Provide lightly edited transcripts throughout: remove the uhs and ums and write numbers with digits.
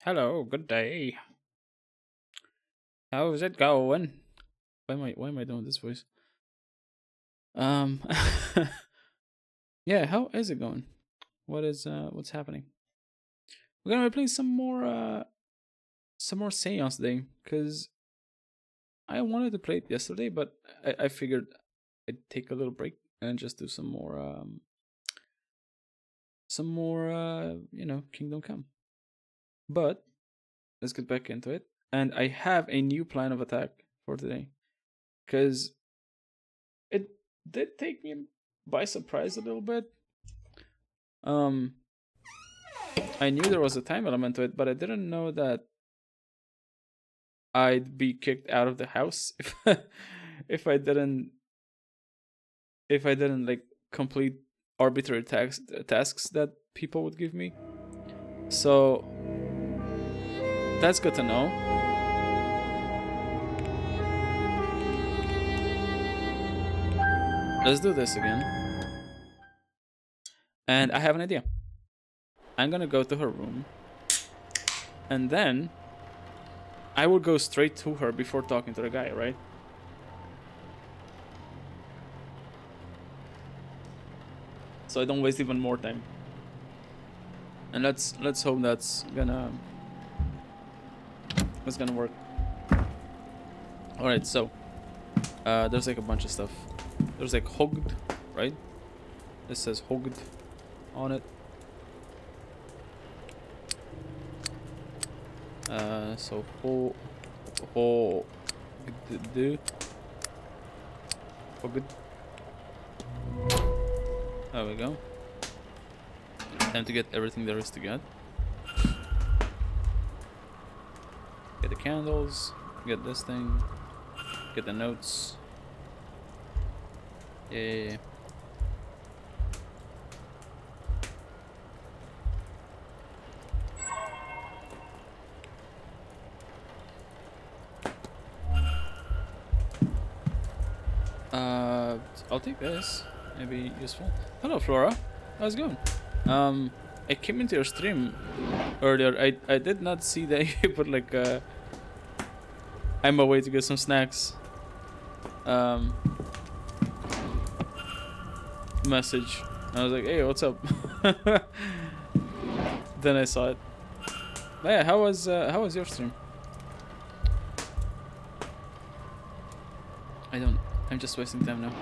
Hello, good day. How's it going? Why am I doing this voice? Um Yeah, how is it going? What's happening? We're gonna be playing some more Séance today, because I wanted to play it yesterday, but I figured I'd take a little break and just do some more Kingdom Come. But let's get back into it. And I have a new plan of attack for today. Because it did take me by surprise a little bit. Um, I knew there was a time element to it, but I didn't know that I'd be kicked out of the house if I didn't if I didn't like complete arbitrary tasks that people would give me. So that's good to know. Let's do this again. And I have an idea. I'm gonna go to her room, and then I will go straight to her before talking to the guy, right? So I don't waste even more time. And let's hope that's gonna work. All right, so there's like a bunch of stuff. There's like hogged, right? This says hogged on it. So hogged. There we go. Time to get everything there is to get. Get the candles. Get this thing. Get the notes. Yeah. I'll take this. Maybe useful. Hello, Flora. How's it going? I came into your stream earlier. I did not see that you put like I'm away to get some snacks. Message. I was like, hey, what's up? Then I saw it. But yeah, how was your stream? I'm just wasting time now.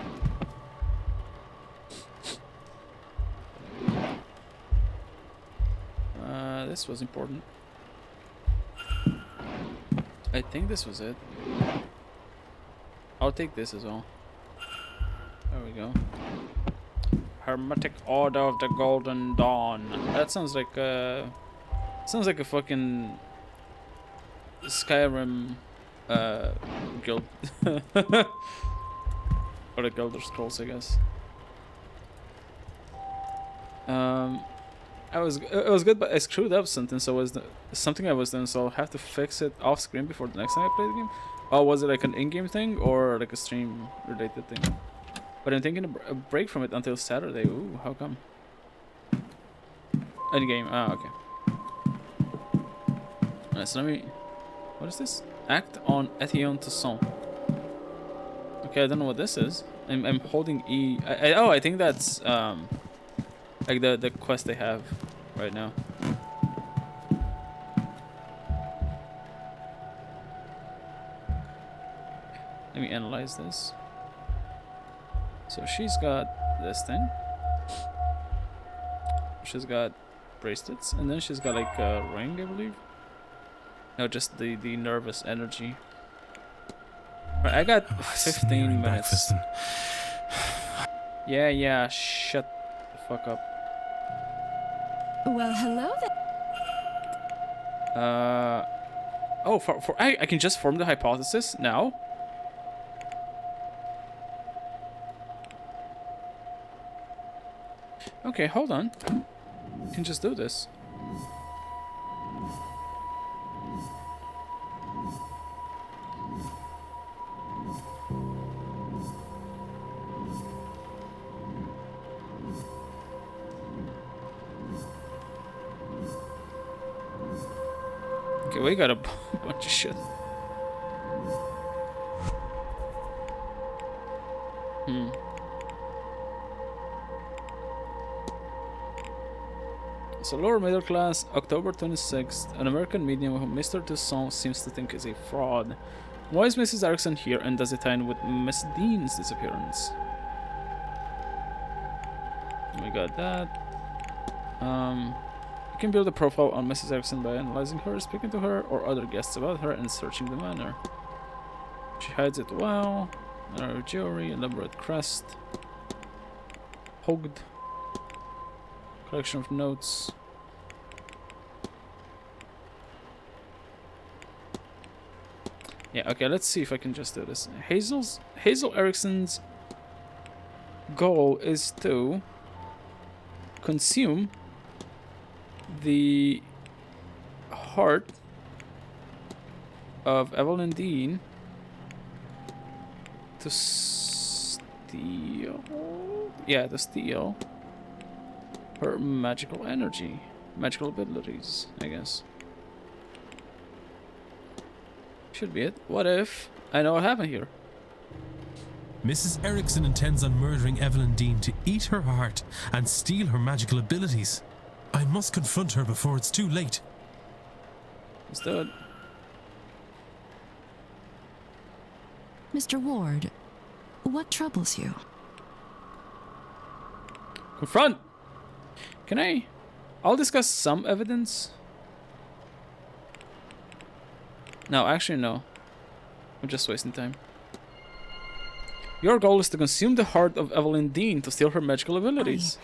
This was important. I think this was it. I'll take this as well. There we go. Hermetic Order of the Golden Dawn. That sounds like a fucking Skyrim guild. Or the Elder Scrolls, I guess. It was good, but I screwed up something. So something I was doing, so I'll have to fix it off screen before the next time I play the game. Oh, was it like an in-game thing or like a stream-related thing? But I'm taking a break from it until Saturday. Ooh, how come? In-game. Ah, okay. Alright, so let me... What is this? Act on Étienne Toussaint. Okay, I don't know what this is. I'm holding E. I think that's like the quest they have right now. Let me analyze this. So she's got this thing. She's got bracelets, and then she's got like a ring, I believe. No, just the nervous energy. Right, I got 15 minutes. Yeah, shut the fuck up. Well, hello there. Oh, I can just form the hypothesis now? Okay, hold on. I can just do this. Okay, we got a bunch of shit. So lower middle class, October 26th, an American medium whom Mr. Toussaint seems to think is a fraud. Why is Mrs. Erickson here, and does it tie in with Miss Dean's disappearance? We got that. You can build a profile on Mrs. Erickson by analyzing her, speaking to her or other guests about her, and searching the manor. She hides it well. Her jewelry, elaborate crest. Hogged. Collection of notes. Yeah, okay, let's see if I can just do this. Hazel Erickson's goal is to consume the heart of Evelyn Dean to steal her magical energy, magical abilities, I guess. Should be it. What if I know what happened here? Mrs. Erickson intends on murdering Evelyn Dean to eat her heart and steal her magical abilities. I must confront her before it's too late. Let's do it. Mr. Ward, what troubles you? Confront! Can I? I'll discuss some evidence. No, actually, no. I'm just wasting time. Your goal is to consume the heart of Evelyn Dean to steal her magical abilities.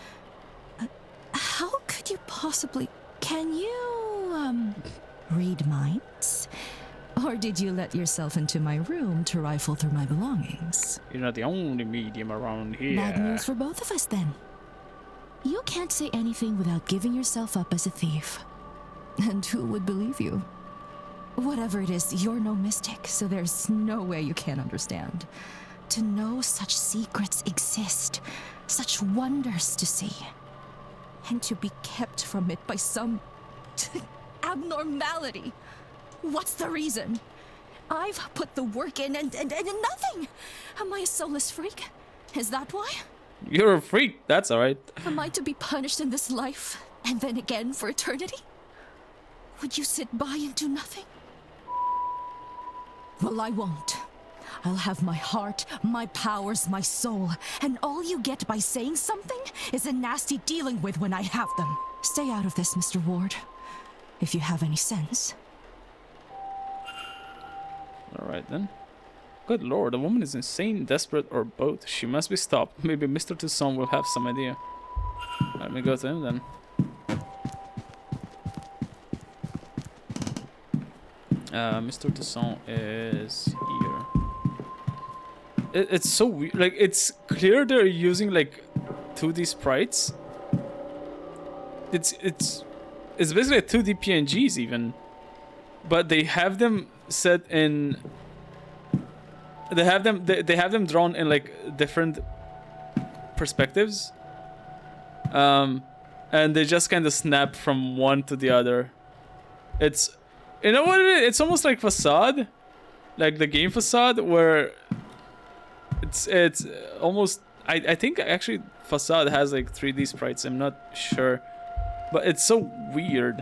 How could you possibly... Can you, read minds? Or did you let yourself into my room to rifle through my belongings? You're not the only medium around here. Bad news for both of us, then. You can't say anything without giving yourself up as a thief. And who would believe you? Whatever it is, you're no mystic, so there's no way you can't understand. To know such secrets exist, such wonders to see, and to be kept from it by some abnormality. What's the reason? I've put the work in and nothing. Am I a soulless freak? Is that why? You're a freak, that's alright. Am I to be punished in this life, and then again for eternity? Would you sit by and do nothing? Well, I won't. I'll have my heart, my powers, my soul, and all you get by saying something is a nasty dealing with when I have them. Stay out of this, Mr. Ward, if you have any sense. Alright then. Good lord, the woman is insane, desperate, or both. She must be stopped. Maybe Mr. Toussaint will have some idea. Let me go to him then. Mr. Toussaint is here. It's so weird. Like, it's clear they're using like 2D sprites. It's basically a 2D PNGs even, but they have them set in. They have them drawn in like different perspectives, and they just kind of snap from one to the other. It's, you know what it is? It's almost like Facade, like the game Facade, where it's almost. I think actually Facade has like 3D sprites. I'm not sure, but it's so weird.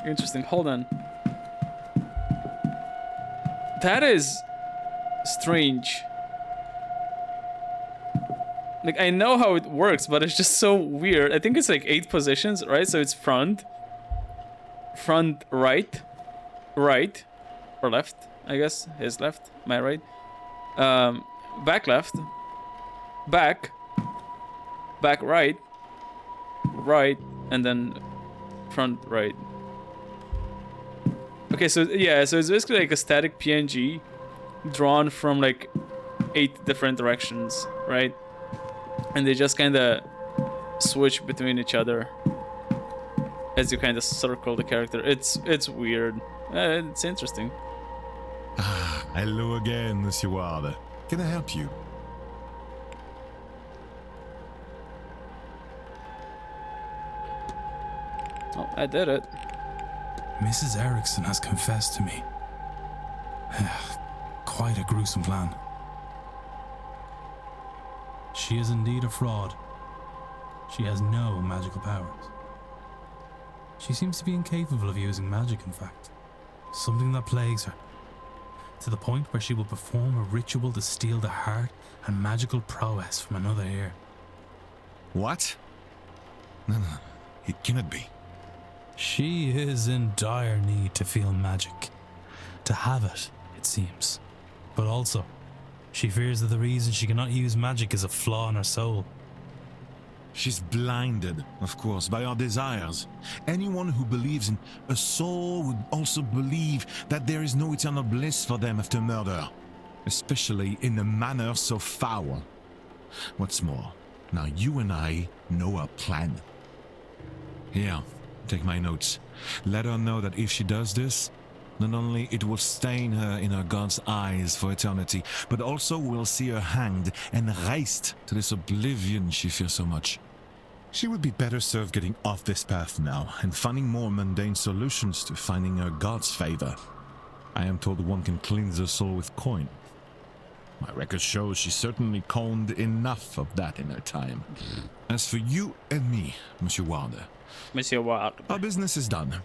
Interesting. Hold on. That is strange. Like, I know how it works, but it's just so weird. I think it's like 8 positions, right? So it's front, right, or left, I guess. His left, my right. Back left, back right, and then front right. Okay, so yeah, so it's basically like a static PNG drawn from like 8 different directions, right? And they just kind of switch between each other as you kind of circle the character. It's weird. It's interesting. Ah, hello again, Monsieur Ward. Can I help you? Oh, I did it. Mrs. Erickson has confessed to me. Quite a gruesome plan. She is indeed a fraud. She has no magical powers. She seems to be incapable of using magic, in fact. Something that plagues her, to the point where she will perform a ritual to steal the heart and magical prowess from another ear. What? No, it cannot be. She is in dire need to feel magic. To have it, it seems. But also, she fears that the reason she cannot use magic is a flaw in her soul. She's blinded, of course, by our desires. Anyone who believes in a soul would also believe that there is no eternal bliss for them after murder, especially in a manner so foul. What's more, now you and I know our plan. Here, take my notes. Let her know that if she does this, not only it will stain her in her God's eyes for eternity, but also we'll see her hanged and raised to this oblivion she fears so much. She would be better served getting off this path now and finding more mundane solutions to finding her God's favor. I am told one can cleanse her soul with coin. My record shows she certainly coined enough of that in her time. As for you and me, Monsieur Wilder, Monsieur Ward. our business is done.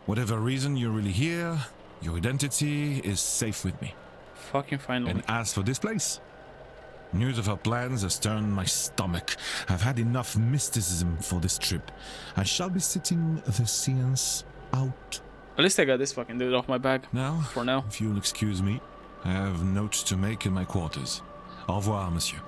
Whatever reason you're really here, your identity is safe with me. Fucking finally. And as for this place, news of our plans has turned my stomach. I've had enough mysticism for this trip. I shall be sitting the séance out. At least I got this fucking dude off my back. Now, For now. if you'll excuse me, I have notes to make in my quarters. Au revoir, monsieur.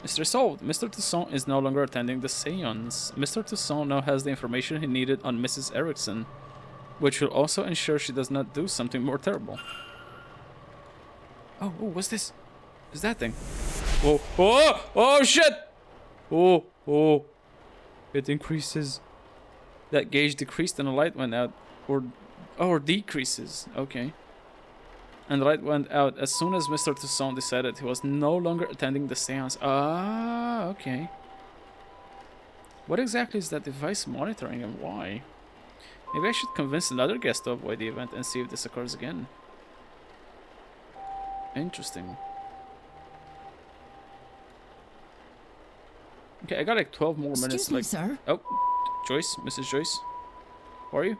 Mr. Solved. Mr. Toussaint is no longer attending the Séance. Mr. Toussaint now has the information he needed on Mrs. Erickson, which will also ensure she does not do something more terrible. Oh, what's this? What's that thing? Oh, shit! Oh. It increases. That gauge decreased and the light went out. Or decreases. Okay. And the light went out as soon as Mr. Toussaint decided he was no longer attending the séance. Ah, okay. What exactly is that device monitoring and why? Maybe I should convince another guest to avoid the event and see if this occurs again. Interesting. Okay, I got like 12 more minutes. Excuse me, sir. Oh, Joyce, Mrs. Joyce. Who are you?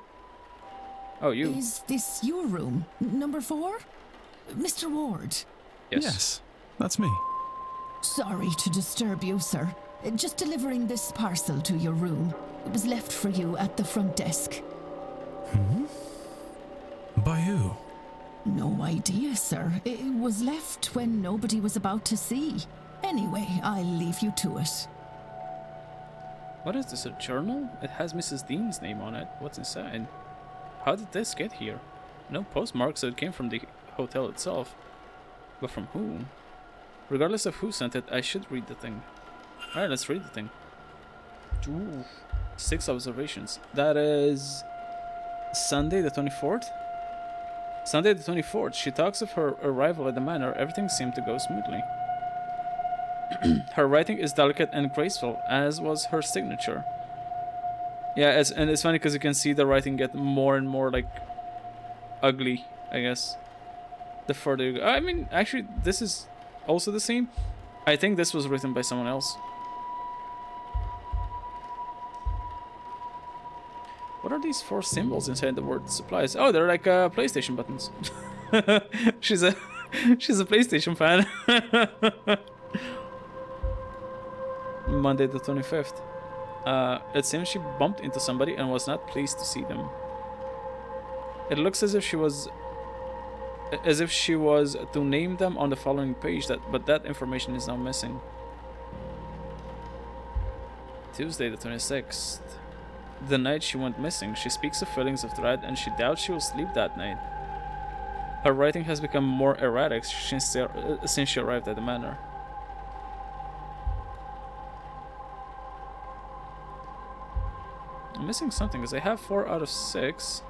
Oh, you. Is this your room? Number 4? Mr. Ward. Yes. That's me. Sorry to disturb you, sir. Just delivering this parcel to your room. It was left for you at the front desk. By who? No idea, sir. It was left when nobody was about to see. Anyway, I'll leave you to it. What is this, a journal? It has Mrs. Dean's name on it. What's inside? How did this get here? No postmark, so it came from the hotel itself. But from whom? Regardless of who sent it, I should read the thing. Alright, let's read the thing. Ooh, 6 observations. That is Sunday the 24th? Sunday the 24th. She talks of her arrival at the manor. Everything seemed to go smoothly. Her writing is delicate and graceful, as was her signature. Yeah, and it's funny because you can see the writing get more and more like ugly, I guess. The further you go. I mean, actually, this is also the same. I think this was written by someone else. What are these 4 symbols inside the word supplies? Oh, they're like PlayStation buttons. she's a PlayStation fan. Monday the 25th. It seems she bumped into somebody and was not pleased to see them. It looks as if she was to name them on the following page, but that information is now missing. Tuesday the 26th. The night she went missing, she speaks of feelings of dread and she doubts she will sleep that night. Her writing has become more erratic since she arrived at the manor. I'm missing something because I have 4 out of 6.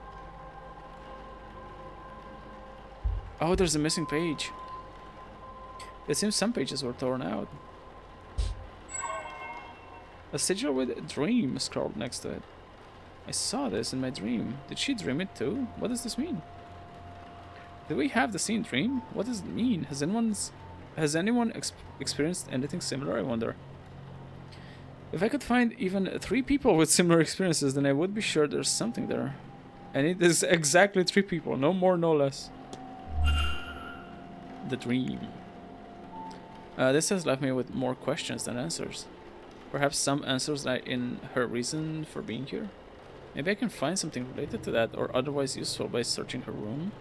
Oh, there's a missing page. It seems some pages were torn out. A sigil with a dream scrawled next to it. I saw this in my dream. Did she dream it too? What does this mean? Do we have the same dream? What does it mean? Has anyone experienced anything similar, I wonder? If I could find even 3 people with similar experiences, then I would be sure there's something there. And it is exactly 3 people, no more, no less. The dream. This has left me with more questions than answers. Perhaps some answers lie in her reason for being here. Maybe I can find something related to that or otherwise useful by searching her room.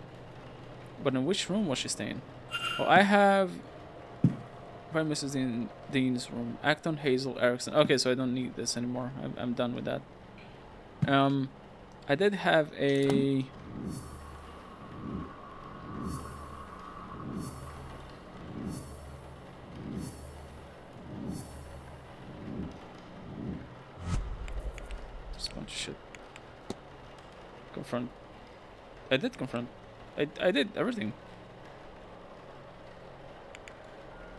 But in which room was she staying? Oh, I have Prime Mrs. Dean's room. Acton, Hazel, Erickson. Okay, so I don't need this anymore. I'm done with that. I did have a... Just a bunch of shit. Confront. I did confront. I did everything.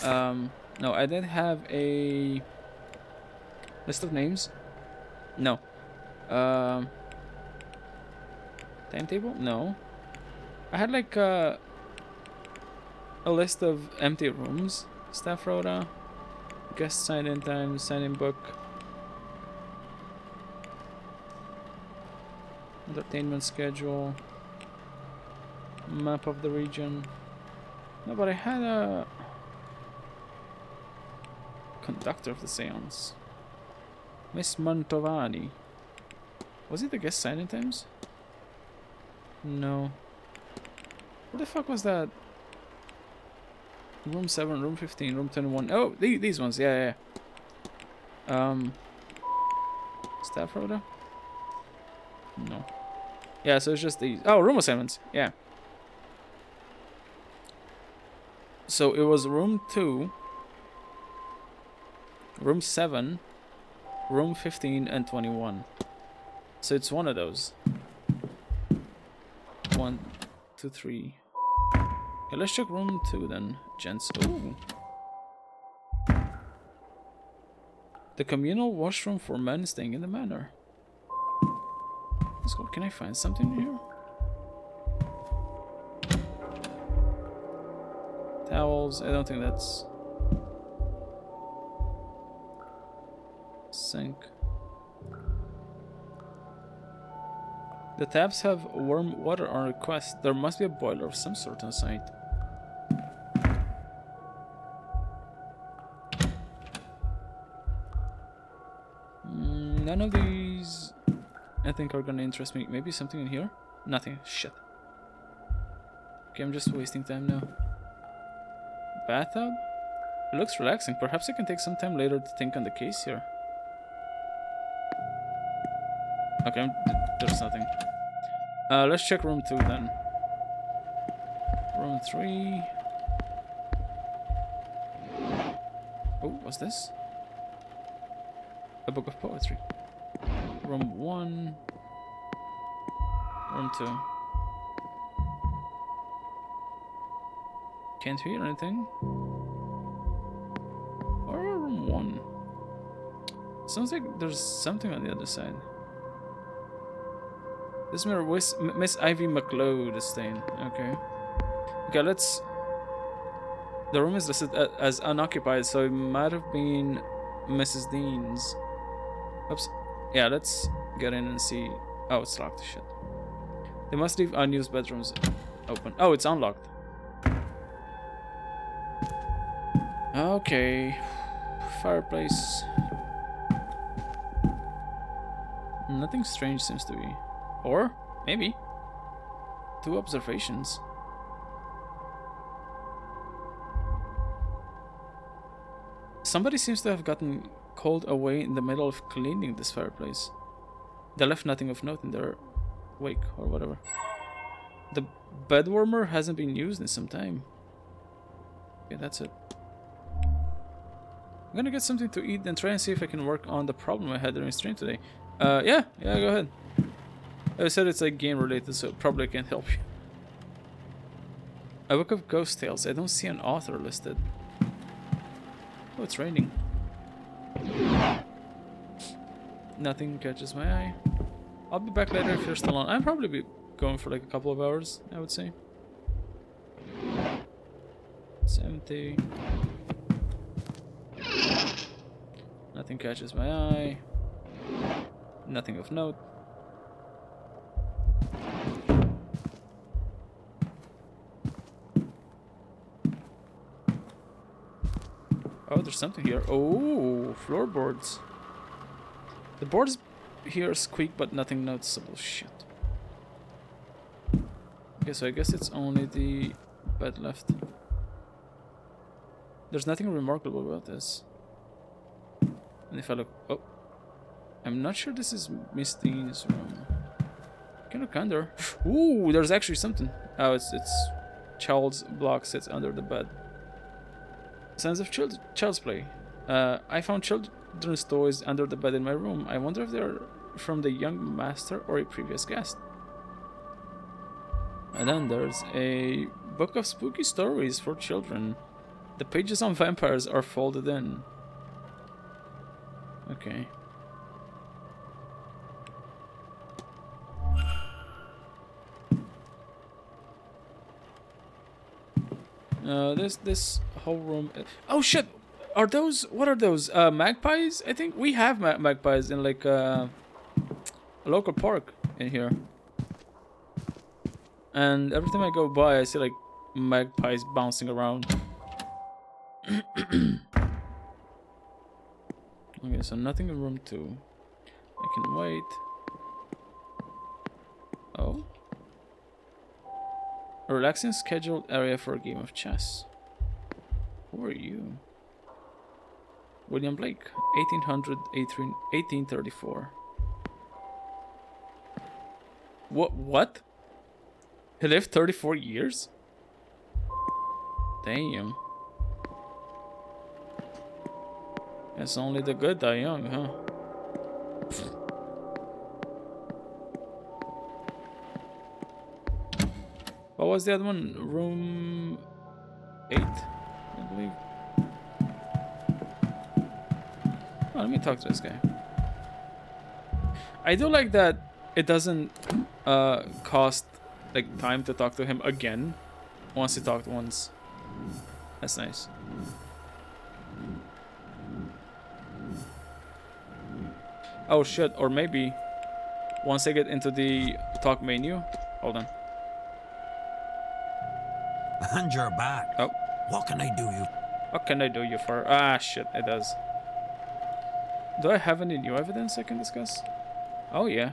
No, I did have a list of names. No. Timetable? No. I had like a list of empty rooms. Staff rota. Guest sign-in time. Sign-in book. Entertainment schedule. Map of the region. No, but I had a conductor of the seance. Miss Mantovani. Was it the guest sign-in times? No. Where the fuck was that? Room 7, room 15, room 21. Oh, these ones. Yeah. Staff rota? No. Yeah, so it's just these. Oh, room assignments. Yeah. So it was room 2, room 7, room 15, and 21. So it's one of those. 1, 2, 3. Okay, let's check room 2 then, gents. Ooh. The communal washroom for men staying in the manor. Let's go. Can I find something here? Towels. I don't think that's... Sink. The taps have warm water on request. There must be a boiler of some sort on site. None of these I think are gonna interest me. Maybe something in here? Nothing. Shit. Okay, I'm just wasting time now. Bathtub? It looks relaxing. Perhaps I can take some time later to think on the case here. Okay, there's nothing. Let's check room 2 then. Room 3. Oh, what's this? A book of poetry. Room 1. Room 2. Can't hear anything. Or room 1. Sounds like there's something on the other side. This mirror was Miss Ivy McLeod is staying. Okay. Okay, let's... The room is listed as unoccupied, so it might have been Mrs. Dean's. Oops. Yeah, let's get in and see. Oh, it's locked. Shit. They must leave unused bedrooms open. Oh, it's unlocked. Okay. Fireplace. Nothing strange seems to be. Or maybe 2 observations. Somebody seems to have gotten called away in the middle of cleaning this fireplace. They left nothing of note in their wake or whatever. The bed warmer hasn't been used in some time. Okay, that's it. I'm gonna get something to eat and try and see if I can work on the problem I had during stream today. Yeah, go ahead. I said it's like game related, so probably I can't help you. A book of ghost tales. I don't see an author listed. Oh, it's raining. Nothing catches my eye. I'll be back later if you're still on. I'll probably be going for like a couple of hours, I would say. It's empty. Nothing catches my eye. Nothing of note. Oh, there's something here. Oh, floorboards. The boards here squeak, but nothing noticeable. Shit. Okay, so I guess it's only the bed left. There's nothing remarkable about this. And if I look... Oh. I'm not sure this is Miss Dean's room. Can look under. Ooh, there's actually something. Oh, it's child's block sits under the bed. Signs of child's play. I found children's toys under the bed in my room. I wonder if they're from the young master or a previous guest. And then there's a book of spooky stories for children. The pages on vampires are folded in. Okay. This whole room. Oh shit! Are those? What are those? Magpies? I think we have magpies in like a local park in here. And every time I go by, I see like magpies bouncing around. Okay, so nothing in room 2. I can wait. Oh. A relaxing scheduled area for a game of chess. Who are you? William Blake, 1834. What? He lived 34 years? Damn. Guess only the good die young, huh? What was the other one? Room 8, I believe. Oh, let me talk to this guy. I do like that it doesn't cost like time to talk to him again once you talked once. That's nice. Oh shit, or maybe once I get into the talk menu. Hold on. And you're back. Oh. What can I do you? What can I do you for? Ah shit, it does. Do I have any new evidence I can discuss? Oh yeah.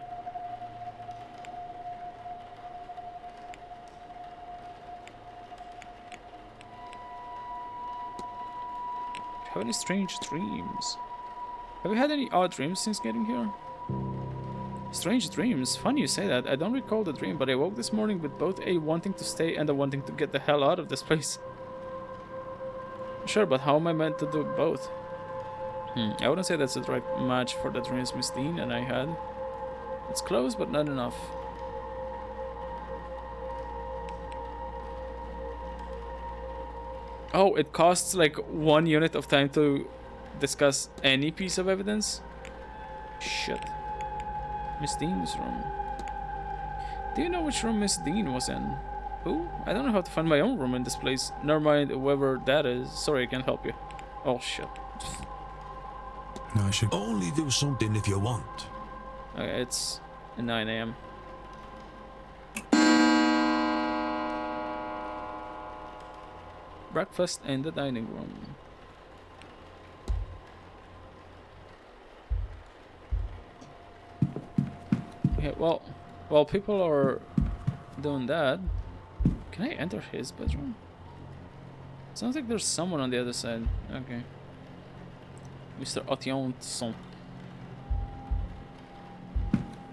Have any strange dreams? Have you had any odd dreams since getting here? Strange dreams? Funny you say that. I don't recall the dream, but I woke this morning with both a wanting to stay and a wanting to get the hell out of this place. Sure, but how am I meant to do both? I wouldn't say that's a direct match for the dreams Miss Dean and I had. It's close, but not enough. Oh, it costs like 1 unit of time to discuss any piece of evidence? Shit. Miss Dean's room. Do you know which room Miss Dean was in? Who? I don't know how to find my own room in this place. Never mind whoever that is. Sorry, I can't help you. Oh shit. No, I should. Only do something if you want. Okay, it's 9 AM. Breakfast in the dining room. Okay, well, while people are doing that, can I enter his bedroom? Sounds like there's someone on the other side. Okay. Mr. Attionson.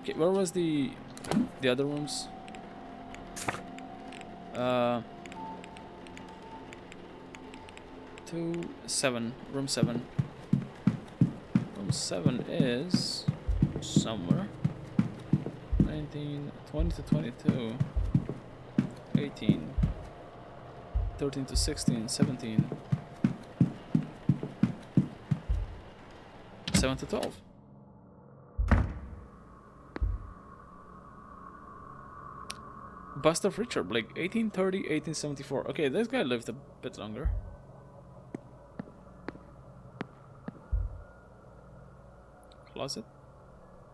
Okay, where was the other rooms? 7. Room 7. Room 7 is somewhere. 19, 20 to 22. 18. 13 to 16, 17. 7 to 12. Bust of Richard Blake, 1830, 1874. Okay, this guy lived a bit longer. Closet.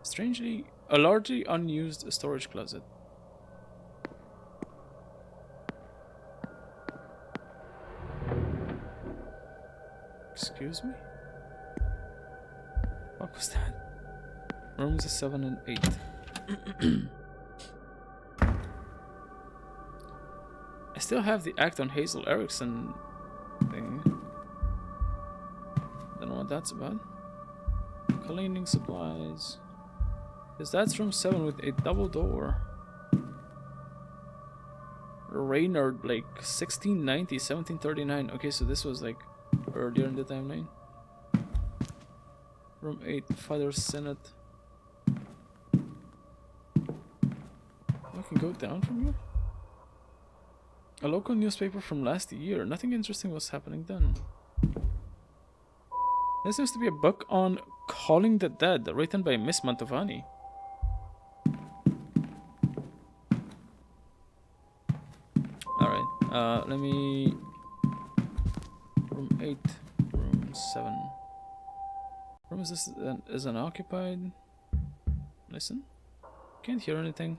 Strangely, a largely unused storage closet. Excuse me? What was that? Rooms 7 and 8. I still have the act on Hazel Erickson thing. Don't know what that's about. Cleaning supplies. Because that's room 7 with a double door. Reynard Blake, 1690, 1739. Okay, so this was like earlier in the timeline. Room 8, Father Senate. I can go down from here? A local newspaper from last year. Nothing interesting was happening then. There seems to be a book on Calling the Dead, written by Miss Mantovani. Alright, let me... Room 8, room 7. Room is unoccupied. Listen. Can't hear anything.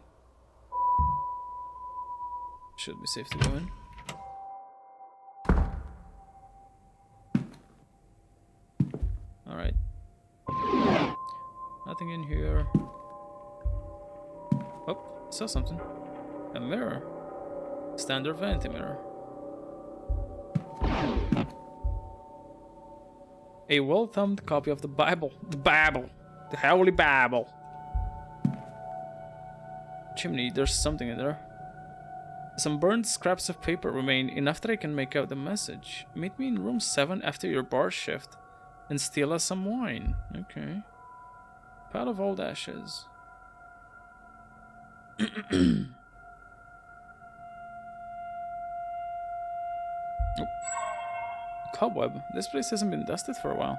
Should be safe to go in. Alright. Nothing in here. Oh, saw something. A mirror. Standard vanity mirror. A well-thumbed copy of the Bible. The Bible. The Holy Bible. Chimney, there's something in there. Some burned scraps of paper remain, enough that I can make out the message. Meet me in room 7 after your bar shift and steal us some wine. Okay. Pile of old ashes. Oh. Cobweb. This place hasn't been dusted for a while.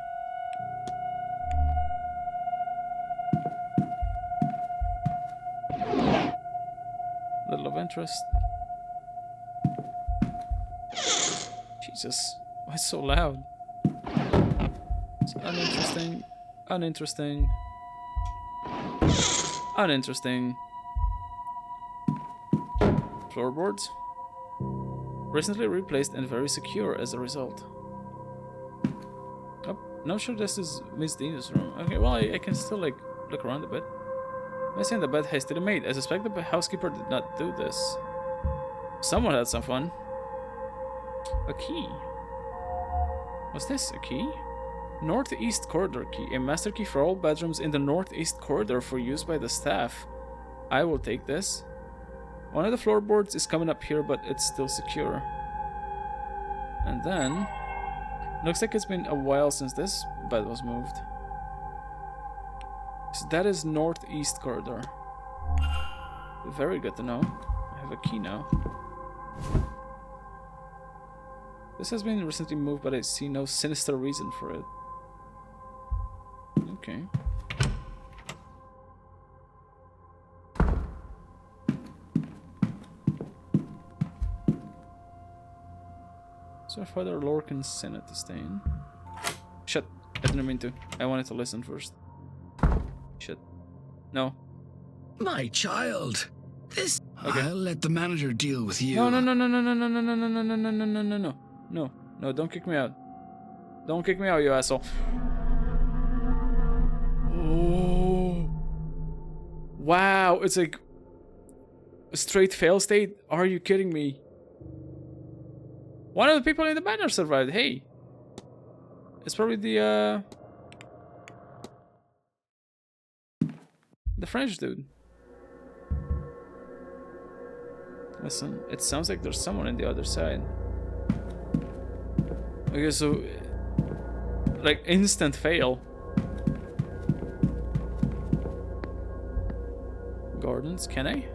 Little of interest. Jesus, why so loud? It's uninteresting. Uninteresting. Uninteresting. Floorboards. Recently replaced and very secure as a result. Oh, not sure this is Miss Dina's room. Okay, well, I can still, like, look around a bit. Messy in the bed, hastily made. I suspect the housekeeper did not do this. Someone had some fun. A key. What's this? A key? Northeast corridor key. A master key for all bedrooms in the northeast corridor for use by the staff. I will take this. One of the floorboards is coming up here, but it's still secure. And then... looks like it's been a while since this bed was moved. So that is northeast corridor. Very good to know. I have a key now. This has been recently moved, but I see no sinister reason for it. Okay. So Father Lorcan's Senate to stay in. Shit, I didn't mean to. I wanted to listen first. Shit. No. My child. This Okay. I'll let the manager deal with you. No, no, no, no, no, no, no, no, no, no, no, no, no, no, no, no. No. No, don't kick me out. Don't kick me out, you asshole. Oh. Wow, it's like a straight fail state. Are you kidding me? One of the people in the banner survived. Hey. It's probably the French dude. Listen, it sounds like there's someone on the other side. Okay, so like instant fail. Gardens, can I?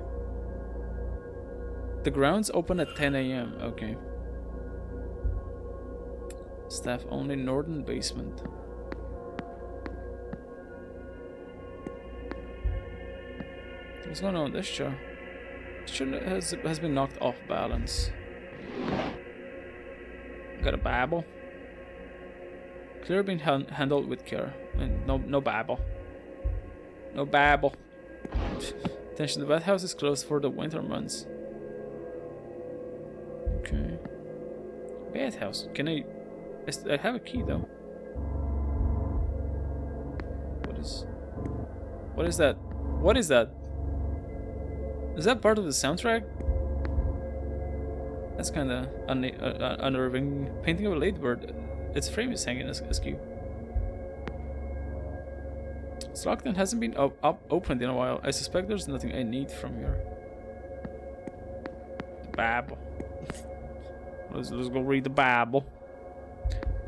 The grounds open at 10 AM. Okay. Staff only, northern basement. What's going on with this chair? has been knocked off balance. Got a babble. Clearly been handled with care. And no babble. No babble. Attention, the bathhouse is closed for the winter months. Okay. Bathhouse. Can I have a key though. What is that? What is that? Is that part of the soundtrack? That's kind of unnerving. Painting of a ladybird. Its frame is hanging askew. It's locked and hasn't been opened in a while. I suspect there's nothing I need from here. The Bible. Let's go read the Bible.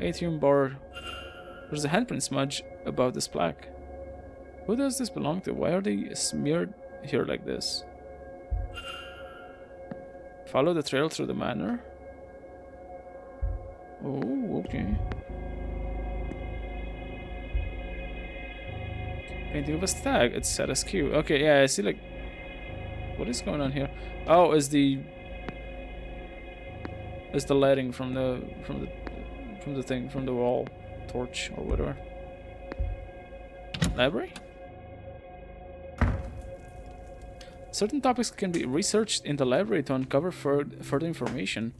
Atrium bar. There's a handprint smudge above this plaque. Who does this belong to? Why are they smeared here like this? Follow the trail through the manor. Oh, okay. Painting of a stag. It's set askew. Okay, yeah, I see. Like, what is going on here? Oh, is the lighting from the thing, from the wall torch or whatever. Library. Certain topics can be researched in the library to uncover further information.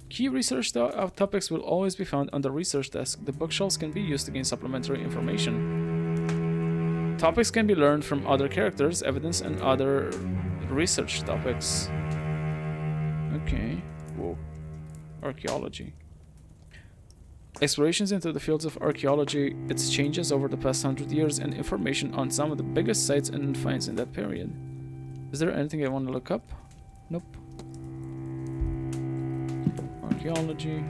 Key research topics will always be found on the research desk. The bookshelves can be used to gain supplementary information. Topics can be learned from other characters, evidence, and other research topics. Okay. Whoa. Archaeology. Explorations into the fields of archaeology, its changes over the past 100 years, and information on some of the biggest sites and finds in that period. Is there anything I want to look up? Nope. Archaeology.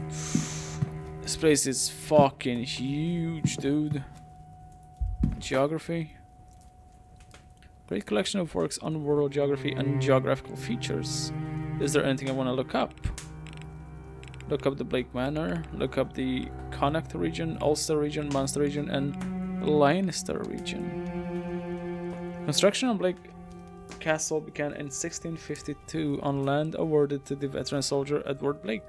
This place is fucking huge, dude. Geography. Great collection of works on world geography and geographical features. Is there anything I want to look up? Look up the Blake Manor. Look up the Connacht region, Ulster region, Munster region, and Leinster region. Construction on Blake Castle began in 1652 on land awarded to the veteran soldier Edward Blake.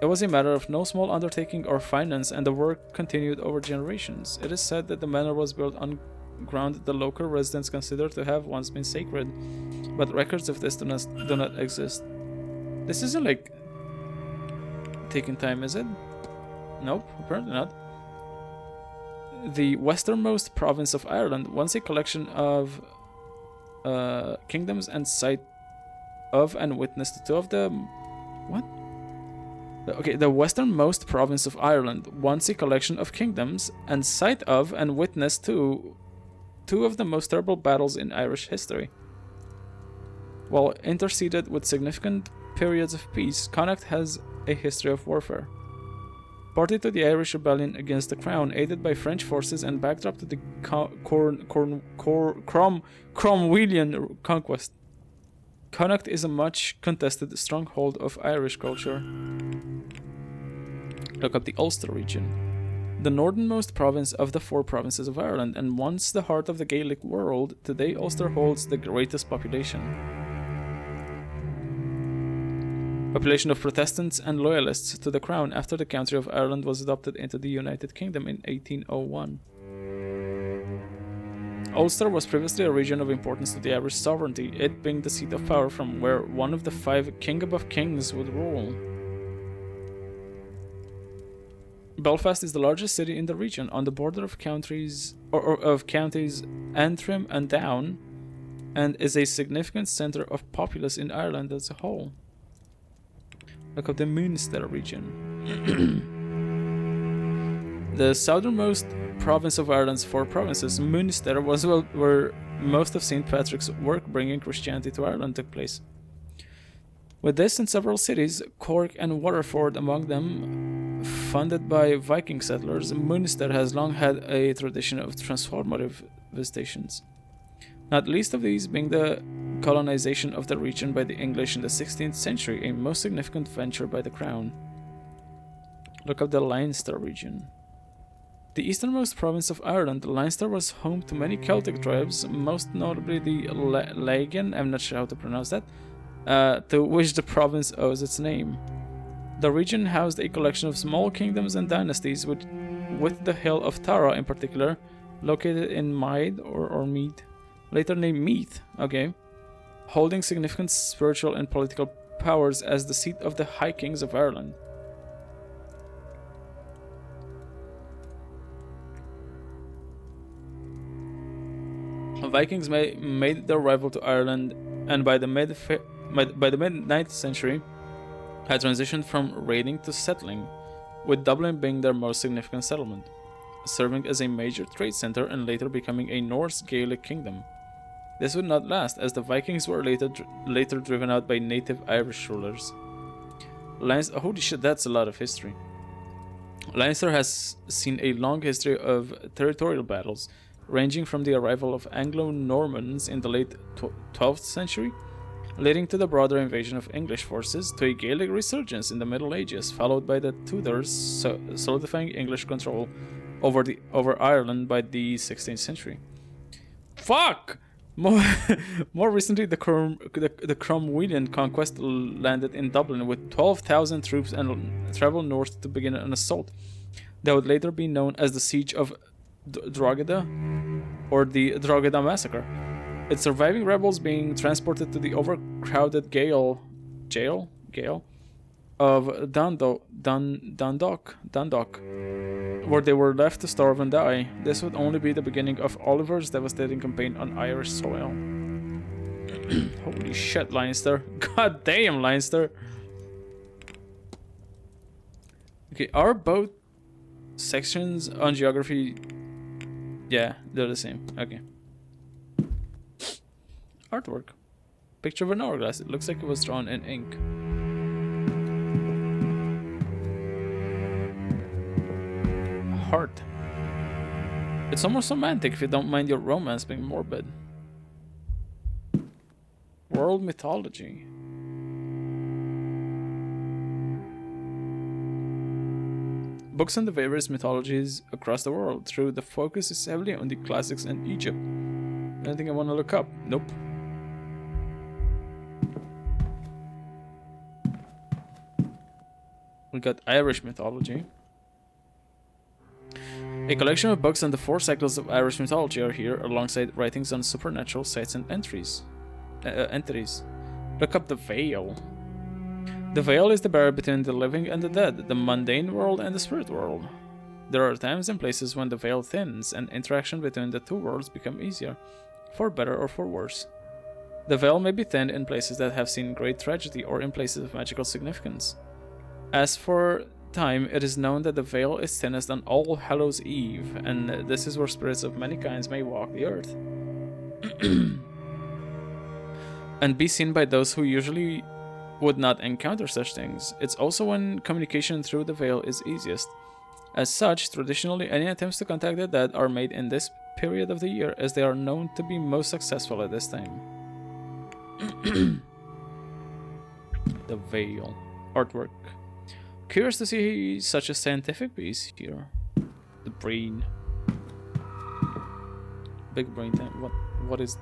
It was a matter of no small undertaking or finance, and the work continued over generations. It is said that the manor was built on ground the local residents considered to have once been sacred, but records of this do not exist. This isn't like taking time, is it? Nope, apparently not. The westernmost province of Ireland, once a collection of kingdoms and site of and witness to two of the... What? Okay, the westernmost province of Ireland, once a collection of kingdoms and site of and witness to two of the most terrible battles in Irish history. While interceded with significant periods of peace, Connacht has a history of warfare. Party to the Irish rebellion against the crown, aided by French forces and backdrop to the Cromwellian conquest. Connacht is a much contested stronghold of Irish culture. Look up the Ulster region. The northernmost province of the 4 provinces of Ireland, and once the heart of the Gaelic world, today Ulster holds the greatest population. Population of Protestants and Loyalists to the Crown after the country of Ireland was adopted into the United Kingdom in 1801. Ulster was previously a region of importance to the Irish sovereignty, it being the seat of power from where one of the 5 king above kings would rule. Belfast is the largest city in the region, on the border of counties Antrim and Down, and is a significant centre of populace in Ireland as a whole. Look up the Munster region. The southernmost province of Ireland's 4 provinces, Munster, was where most of St. Patrick's work bringing Christianity to Ireland took place. With this and several cities, Cork and Waterford among them, funded by Viking settlers, Munster has long had a tradition of transformative visitations. Not least of these being the colonization of the region by the English in the 16th century, a most significant venture by the Crown. Look up the Leinster region. The easternmost province of Ireland, Leinster was home to many Celtic tribes, most notably the Lagan, I'm not sure how to pronounce that, to which the province owes its name. The region housed a collection of small kingdoms and dynasties, with the Hill of Tara in particular, located in Meath, or Meath, later named Meath, okay, holding significant spiritual and political powers as the seat of the High Kings of Ireland. Vikings made their arrival to Ireland, and by the mid 9th century, had transitioned from raiding to settling, with Dublin being their most significant settlement, serving as a major trade center and later becoming a Norse Gaelic kingdom. This would not last, as the Vikings were later driven out by native Irish rulers. Holy shit, that's a lot of history. Leinster has seen a long history of territorial battles, ranging from the arrival of Anglo-Normans in the late 12th century, leading to the broader invasion of English forces, to a Gaelic resurgence in the Middle Ages, followed by the Tudors solidifying English control over Ireland by the 16th century. Fuck! More recently, the Cromwellian conquest landed in Dublin with 12,000 troops and traveled north to begin an assault that would later be known as the Siege of Drogheda, or the Drogheda Massacre. Its surviving rebels being transported to the overcrowded jail of Dundalk, where they were left to starve and die. This would only be the beginning of Oliver's devastating campaign on Irish soil. Holy shit, Leinster. God damn, Leinster. Okay, are both sections on geography... Yeah, they're the same. Okay. Artwork. Picture of an hourglass. It looks like it was drawn in ink. Heart. It's almost romantic if you don't mind your romance being morbid. World mythology. Books on the various mythologies across the world. Through the focus is heavily on the classics and Egypt. Anything I want to look up? Nope. We got Irish mythology. A collection of books on the 4 cycles of Irish mythology are here, alongside writings on supernatural sites and entities. Look up the Veil. The Veil is the barrier between the living and the dead, the mundane world and the spirit world. There are times and places when the veil thins, and interaction between the two worlds become easier, for better or for worse. The veil may be thinned in places that have seen great tragedy or in places of magical significance. As for time, it is known that the veil is thinnest on All Hallows Eve, and this is where spirits of many kinds may walk the earth. And be seen by those who usually would not encounter such things. It's also when communication through the veil is easiest. As such, traditionally any attempts to contact the dead are made in this period of the year, as they are known to be most successful at this time. The Veil. Artwork. Curious to see such a scientific piece here. The brain. Big brain time. What is...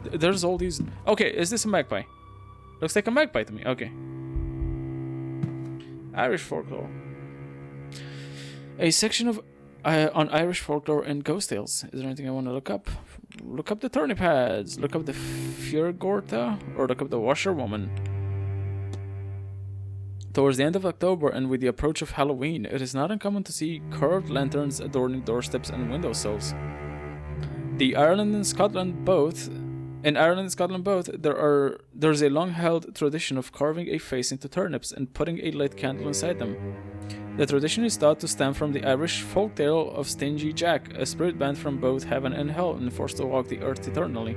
There's all these... Okay, is this a magpie? Looks like a magpie to me. Okay. Irish folklore. A section of on Irish folklore and ghost tales. Is there anything I want to look up? Look up the turnip heads. Look up the Fjörgorta, or look up the washerwoman. Towards the end of October and with the approach of Halloween, it is not uncommon to see curved lanterns adorning doorsteps and windowsills. In Ireland and Scotland both, there's a long-held tradition of carving a face into turnips and putting a lit candle inside them. The tradition is thought to stem from the Irish folktale of Stingy Jack, a spirit banned from both heaven and hell and forced to walk the earth eternally.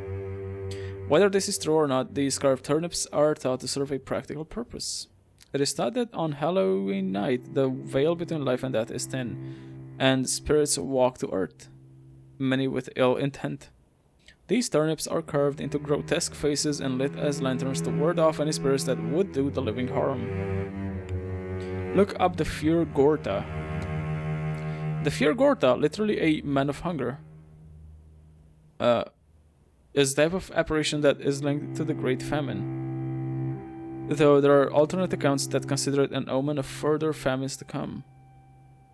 Whether this is true or not, these carved turnips are thought to serve a practical purpose. It is thought that on Halloween night, the veil between life and death is thin, and spirits walk to earth, many with ill intent. These turnips are carved into grotesque faces and lit as lanterns to ward off any spirits that would do the living harm. Look up the Fjörgorta. The Fjörgorta, literally a man of hunger, is a type of apparition that is linked to the Great Famine, though there are alternate accounts that consider it an omen of further famines to come.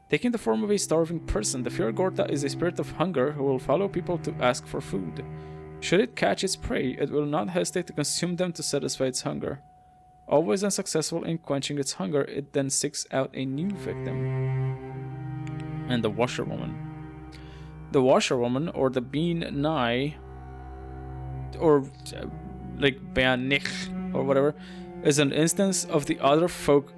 Taking the form of a starving person, the Fjörgorta is a spirit of hunger who will follow people to ask for food. Should it catch its prey, it will not hesitate to consume them to satisfy its hunger. Always unsuccessful in quenching its hunger, it then seeks out a new victim. And the washerwoman. The washerwoman, or the bean nai, or like beanich, or whatever, is an instance of the other folk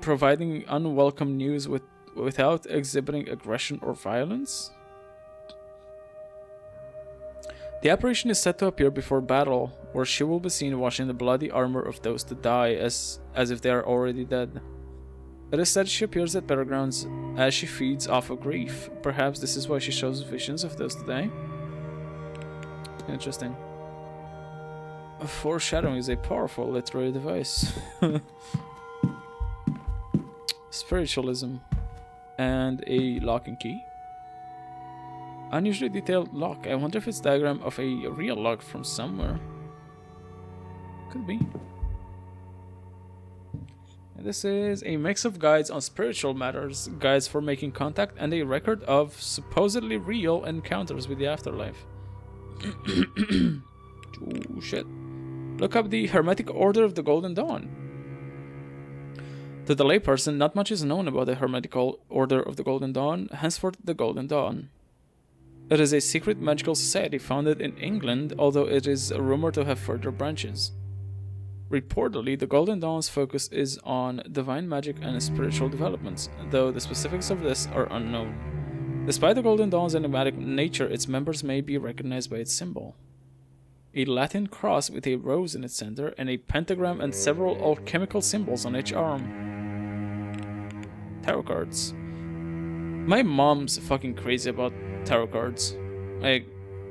providing unwelcome news without exhibiting aggression or violence. The apparition is said to appear before battle, where she will be seen washing the bloody armor of those to die as if they are already dead. It is said she appears at battlegrounds as she feeds off of grief. Perhaps this is why she shows visions of those to die. Interesting. Foreshadowing is a powerful literary device. Spiritualism. And a lock and key. Unusually detailed lock. I wonder if it's a diagram of a real lock from somewhere. Could be. And this is a mix of guides on spiritual matters, guides for making contact, and a record of supposedly real encounters with the afterlife. Oh shit. Look up the Hermetic Order of the Golden Dawn. To the layperson, not much is known about the Hermetic Order of the Golden Dawn, henceforth the Golden Dawn. It is a secret magical society founded in England, although it is rumored to have further branches. Reportedly, the Golden Dawn's focus is on divine magic and spiritual developments, though the specifics of this are unknown. Despite the Golden Dawn's enigmatic nature, its members may be recognized by its symbol. A Latin cross with a rose in its center, and a pentagram and several alchemical symbols on each arm. Tarot cards. My mom's fucking crazy about tarot cards. Like,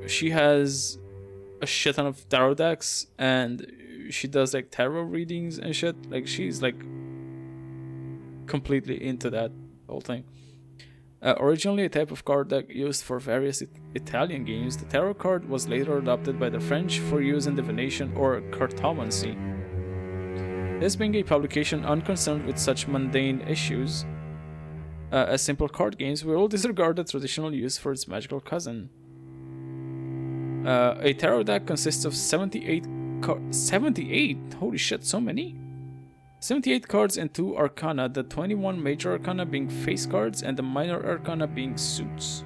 she has a shit ton of tarot decks, and she does like tarot readings and shit. Like, she's like completely into that whole thing. Originally a type of card deck used for various Italian games, the tarot card was later adopted by the French for use in divination or cartomancy. This being a publication unconcerned with such mundane issues as simple card games, we will disregard the traditional use for its magical cousin. A tarot deck consists of 78 78? Holy shit, so many? 78 cards and 2 arcana, the 21 major arcana being face cards and the minor arcana being suits.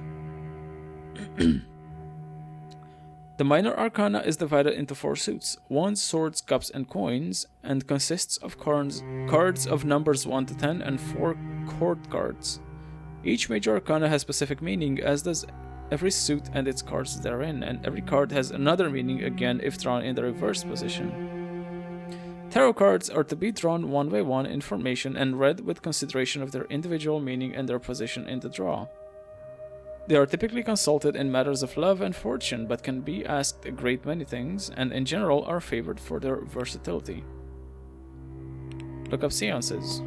The minor arcana is divided into 4 suits: 1 swords, cups, and coins, and consists of cards of numbers 1 to 10 and 4 court cards. Each major arcana has specific meaning, as does every suit and its cards therein, and every card has another meaning again if drawn in the reverse position. Tarot cards are to be drawn one by one in formation and read with consideration of their individual meaning and their position in the draw. They are typically consulted in matters of love and fortune, but can be asked a great many things, and in general are favored for their versatility. Look up seances.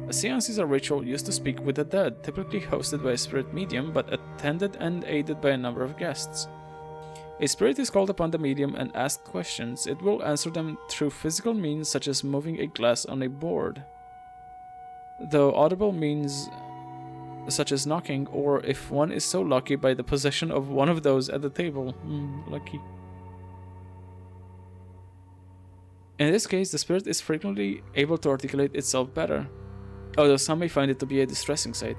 A seance is a ritual used to speak with the dead, typically hosted by a spirit medium, but attended and aided by a number of guests. A spirit is called upon the medium and asked questions. It will answer them through physical means such as moving a glass on a board, though audible means such as knocking, or if one is so lucky, by the possession of one of those at the table. Lucky. In this case, the spirit is frequently able to articulate itself better, although some may find it to be a distressing sight.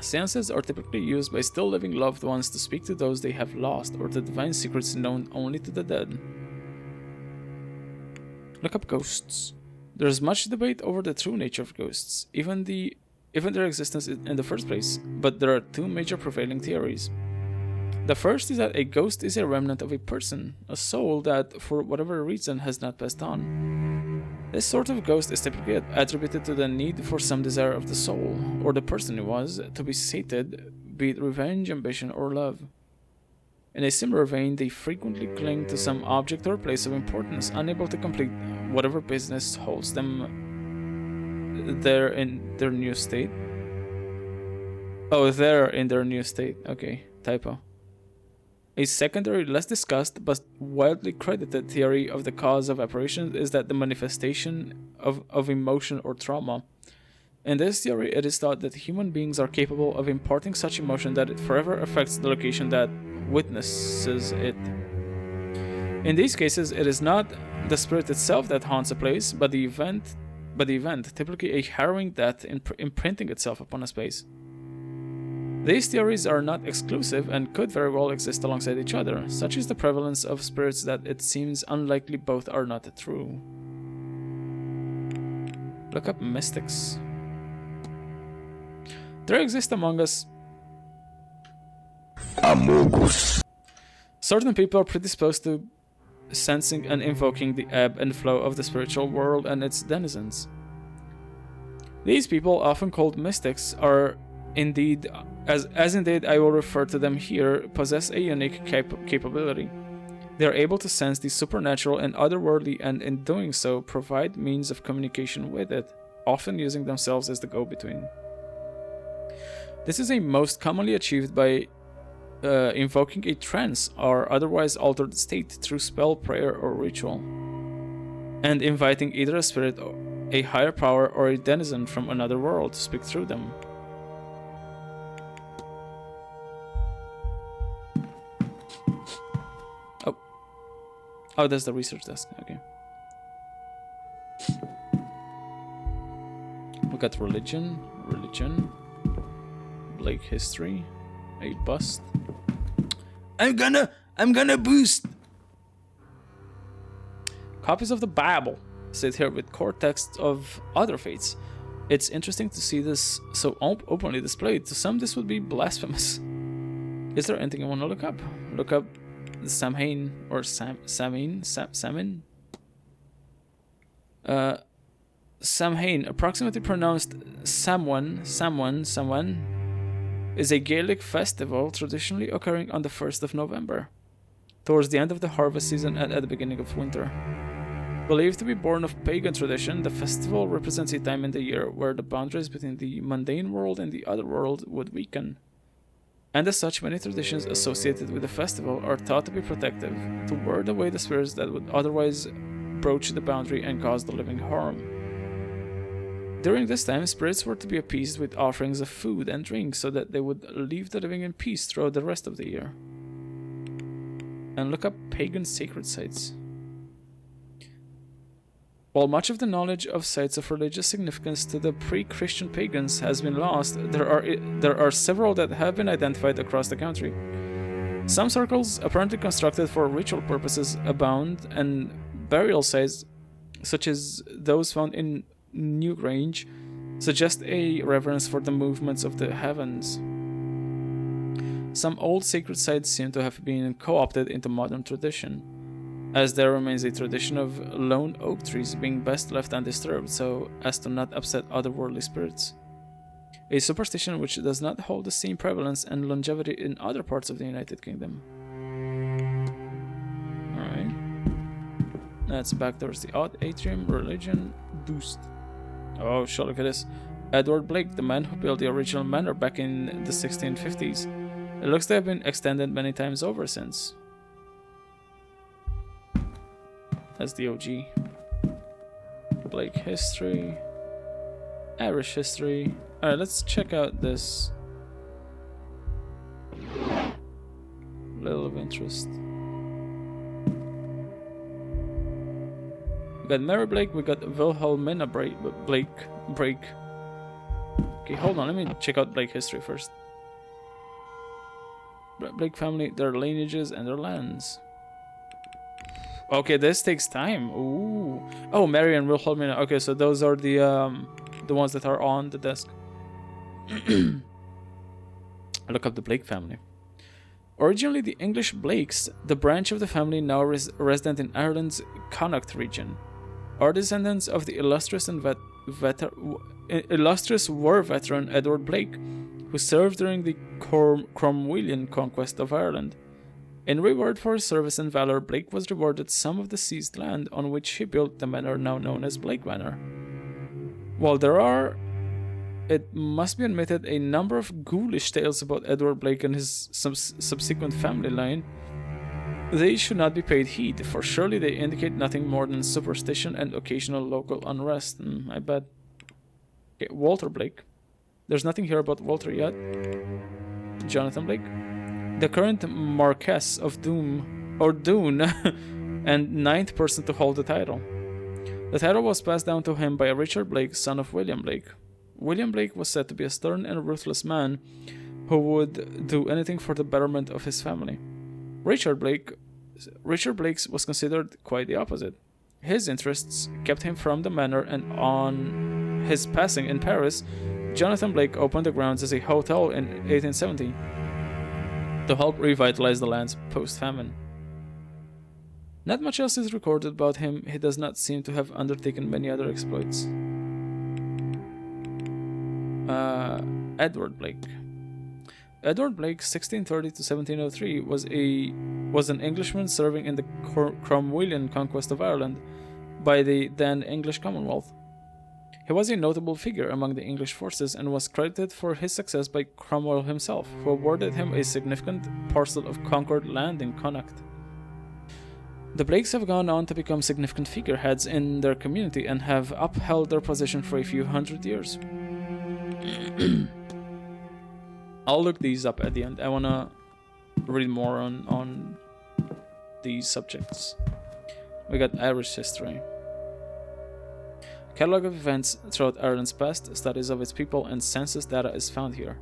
Seances are typically used by still living loved ones to speak to those they have lost, or to divine secrets known only to the dead. Look up ghosts. There is much debate over the true nature of ghosts, even their existence in the first place, but there are 2 major prevailing theories. The first is that a ghost is a remnant of a person, a soul that, for whatever reason, has not passed on. This sort of ghost is typically attributed to the need for some desire of the soul, or the person who was, to be sated, be it revenge, ambition, or love. In a similar vein, they frequently cling to some object or place of importance, unable to complete whatever business holds them there in their new state. Oh, they're in their new state. Okay, typo. A secondary, less discussed, but widely credited theory of the cause of apparitions is that the manifestation of emotion or trauma. In this theory, it is thought that human beings are capable of imparting such emotion that it forever affects the location that witnesses it. In these cases, it is not the spirit itself that haunts a place, but the event, typically a harrowing death imprinting itself upon a space. These theories are not exclusive and could very well exist alongside each other. Such is the prevalence of spirits that it seems unlikely both are not true. Look up mystics. There exist among us Amogus. Certain people are predisposed to sensing and invoking the ebb and flow of the spiritual world and its denizens. These people, often called mystics, are indeed, as indeed I will refer to them here, possess a unique capability. They are able to sense the supernatural and otherworldly, and in doing so, provide means of communication with it, often using themselves as the go-between. This is most commonly achieved by invoking a trance or otherwise altered state through spell, prayer, or ritual, and inviting either a spirit, a higher power, or a denizen from another world to speak through them. Oh, that's the research desk. Okay. We got religion, Blake history, a bust. I'm gonna boost. Copies of the Bible sit here with core texts of other faiths. It's interesting to see this so openly displayed. To some, this would be blasphemous. Is there anything I want to look up? Look up the Samhain or Samhain. Samhain, approximately pronounced Samhain, is a Gaelic festival traditionally occurring on the 1st of November, towards the end of the harvest season and at the beginning of winter. Believed to be born of pagan tradition, the festival represents a time in the year where the boundaries between the mundane world and the other world would weaken. And as such, many traditions associated with the festival are thought to be protective, to ward away the spirits that would otherwise broach the boundary and cause the living harm. During this time, spirits were to be appeased with offerings of food and drink so that they would leave the living in peace throughout the rest of the year. And look up pagan sacred sites. While much of the knowledge of sites of religious significance to the pre-Christian pagans has been lost, there are several that have been identified across the country. Some circles, apparently constructed for ritual purposes, abound, and burial sites, such as those found in Newgrange, suggest a reverence for the movements of the heavens. Some old sacred sites seem to have been co-opted into modern tradition, as there remains a tradition of lone oak trees being best left undisturbed so as to not upset otherworldly spirits. A superstition which does not hold the same prevalence and longevity in other parts of the United Kingdom. Alright. That's back towards the odd atrium, religion, boost. Oh, sure, look at this. Edward Blake, the man who built the original manor back in the 1650s. It looks to have been extended many times over since. That's the OG. Blake history. Irish history. Alright, let's check out this. Little of interest. We got Mary Blake, we got Wilhelmina Blake. Okay, hold on, let me check out Blake history first. Blake family, their lineages and their lands. Okay, this takes time. Ooh. Oh, Mary and Wilhelmina. Okay, so those are the ones that are on the desk. Look up the Blake family. Originally the English Blakes, the branch of the family now resident in Ireland's Connacht region, are descendants of the illustrious war veteran Edward Blake, who served during the Cromwellian conquest of Ireland. In reward for his service and valor, Blake was rewarded some of the seized land on which he built the manor now known as Blake Manor. While there are it must be admitted a number of ghoulish tales about Edward Blake and his subsequent family line. They should not be paid heed, for surely they indicate nothing more than superstition and occasional local unrest. I bet. Okay, Walter Blake. There's nothing here about Walter yet. Jonathan Blake. The current Marquess of Doom, or Dune, and 9th person to hold the title. The title was passed down to him by Richard Blake, son of William Blake. William Blake was said to be a stern and ruthless man who would do anything for the betterment of his family. Richard Blake's was considered quite the opposite. His interests kept him from the manor, and on his passing in Paris, Jonathan Blake opened the grounds as a hotel in 1870 to help revitalize the land's post-famine. Not much else is recorded about him. He does not seem to have undertaken many other exploits. Edward Blake. Edward Blake, 1630 to 1703, was an Englishman serving in the Cromwellian conquest of Ireland by the then English Commonwealth. He was a notable figure among the English forces and was credited for his success by Cromwell himself, who awarded him a significant parcel of conquered land in Connacht. The Blakes have gone on to become significant figureheads in their community and have upheld their position for a few hundred years. I'll look these up at the end. I want to read more on these subjects. We got Irish history. Catalogue of events throughout Ireland's past, studies of its people, and census data is found here.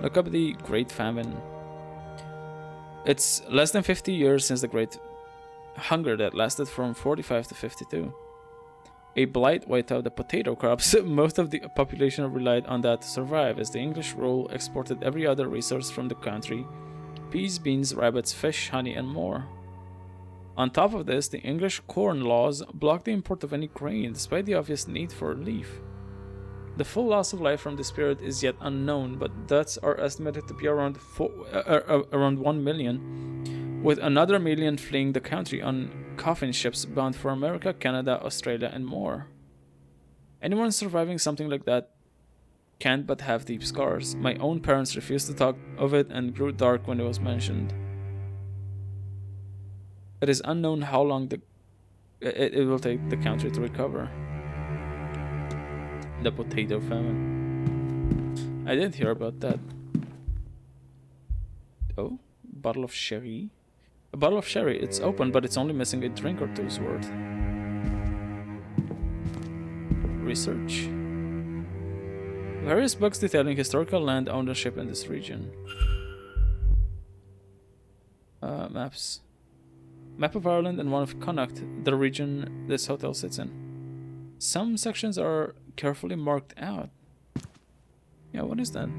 Look up the Great Famine. It's less than 50 years since the Great Hunger that lasted from 45 to 52. A blight wiped out the potato crops. Most of the population relied on that to survive, as the English rule exported every other resource from the country: peas, beans, rabbits, fish, honey, and more. On top of this, the English corn laws blocked the import of any grain, despite the obvious need for relief. The full loss of life from this period is yet unknown, but deaths are estimated to be around 1 million, with another million fleeing the country on coffin ships bound for America, Canada, Australia, and more. Anyone surviving something like that can't but have deep scars. My own parents refused to talk of it and grew dark when it was mentioned. It is unknown how long it will take the country to recover. The potato famine. I didn't hear about that. Oh, bottle of sherry. A bottle of sherry. It's open, but it's only missing a drink or two's worth. Research. Various books detailing historical land ownership in this region. Maps. Map of Ireland and one of Connacht, the region this hotel sits in. Some sections are carefully marked out. Yeah, what is that?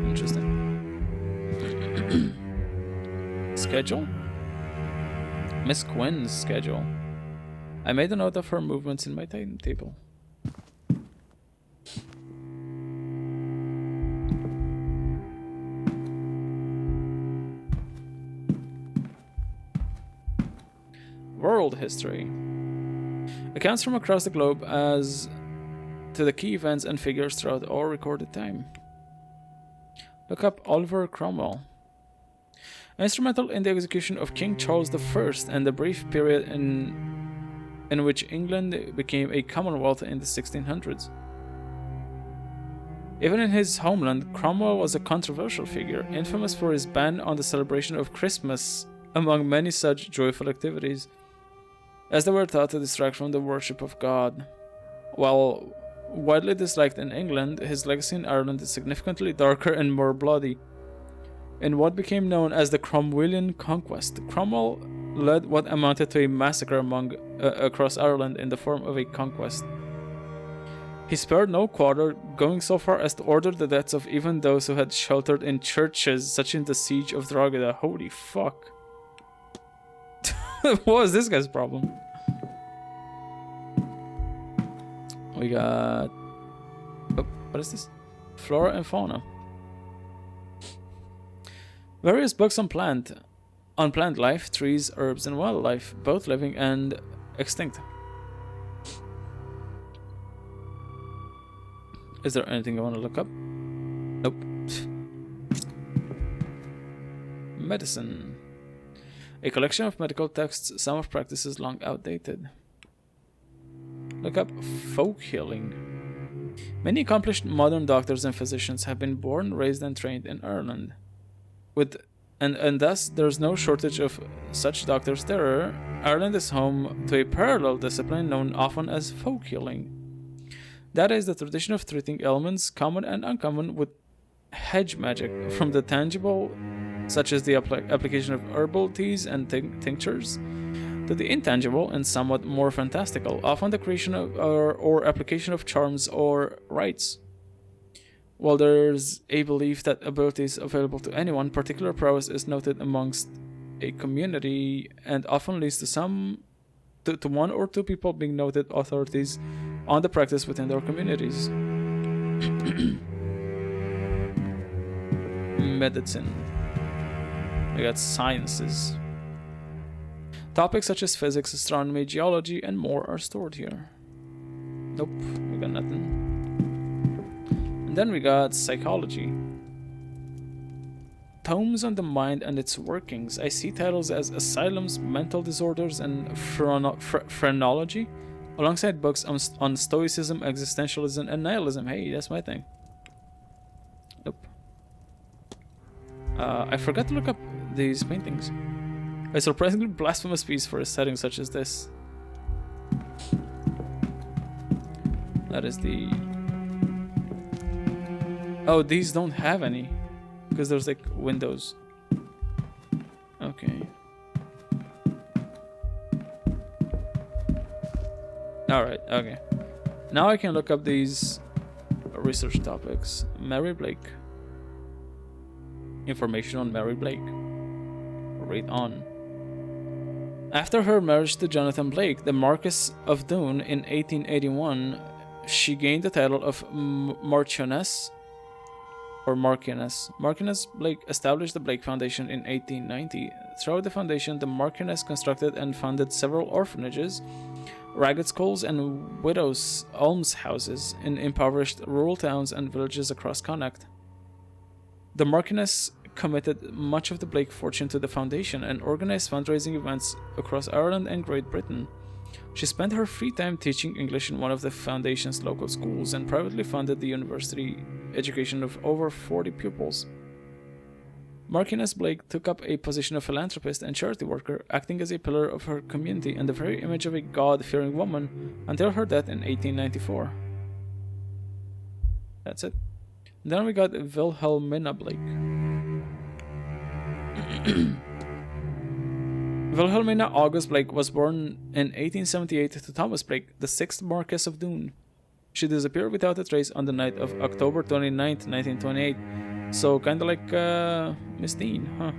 Interesting. Schedule? Miss Quinn's schedule. I made a note of her movements in my timetable. World history. Accounts from across the globe as to the key events and figures throughout all recorded time. Look up Oliver Cromwell. Instrumental in the execution of King Charles I and the brief period in which England became a commonwealth in the 1600s. Even in his homeland, Cromwell was a controversial figure, infamous for his ban on the celebration of Christmas, among many such joyful activities, as they were thought to distract from the worship of God. While widely disliked in England, his legacy in Ireland is significantly darker and more bloody. In what became known as the Cromwellian Conquest, Cromwell led what amounted to a massacre across Ireland in the form of a conquest. He spared no quarter, going so far as to order the deaths of even those who had sheltered in churches, such as the siege of Drogheda. Holy fuck. What was this guy's problem? We got... Oh, what is this? Flora and fauna. Various books on unplanned life, trees, herbs, and wildlife, both living and extinct. Is there anything I want to look up? Nope. Medicine. A collection of medical texts, some of practices long outdated. Look up folk healing. Many accomplished modern doctors and physicians have been born, raised, and trained in Ireland. And thus there's no shortage of such doctors there. Ireland is home to a parallel discipline known often as folk healing. That is the tradition of treating ailments, common and uncommon, with hedge magic, from the tangible, such as the application of herbal teas and tinctures, to the intangible and somewhat more fantastical, often the creation of or application of charms or rites. While there's a belief that abilities available to anyone, particular prowess is noted amongst a community and often leads to one or two people being noted authorities on the practice within their communities. Medicine. We got sciences. Topics such as physics, astronomy, geology, and more are stored here. Nope, we got nothing. And then we got psychology. Tomes on the mind and its workings. I see titles as Asylums, Mental Disorders, and Phrenology, alongside books on Stoicism, Existentialism, and Nihilism. Hey, that's my thing. Nope. I forgot to look up these paintings. A surprisingly blasphemous piece for a setting such as this. That is the... Oh, these don't have any. Because there's like windows. Okay. Alright, okay. Now I can look up these research topics. Mary Blake. Information on Mary Blake. Read on. After her marriage to Jonathan Blake, the Marquess of Doon, in 1881, she gained the title of Marchioness or Marchioness. Marchioness Blake established the Blake Foundation in 1890. Throughout the foundation, the Marchioness constructed and funded several orphanages, ragged schools, and widows' almshouses in impoverished rural towns and villages across Connacht. The Marchioness committed much of the Blake fortune to the foundation and organized fundraising events across Ireland and Great Britain. She spent her free time teaching English in one of the foundation's local schools and privately funded the university education of over 40 pupils. Marchioness Blake took up a position of philanthropist and charity worker, acting as a pillar of her community and the very image of a God-fearing woman until her death in 1894. That's it. Then we got Wilhelmina Blake. Wilhelmina August Blake was born in 1878 to Thomas Blake, the 6th Marquess of Doon. She disappeared without a trace on the night of October 29th, 1928. So kinda like Miss Dean, huh?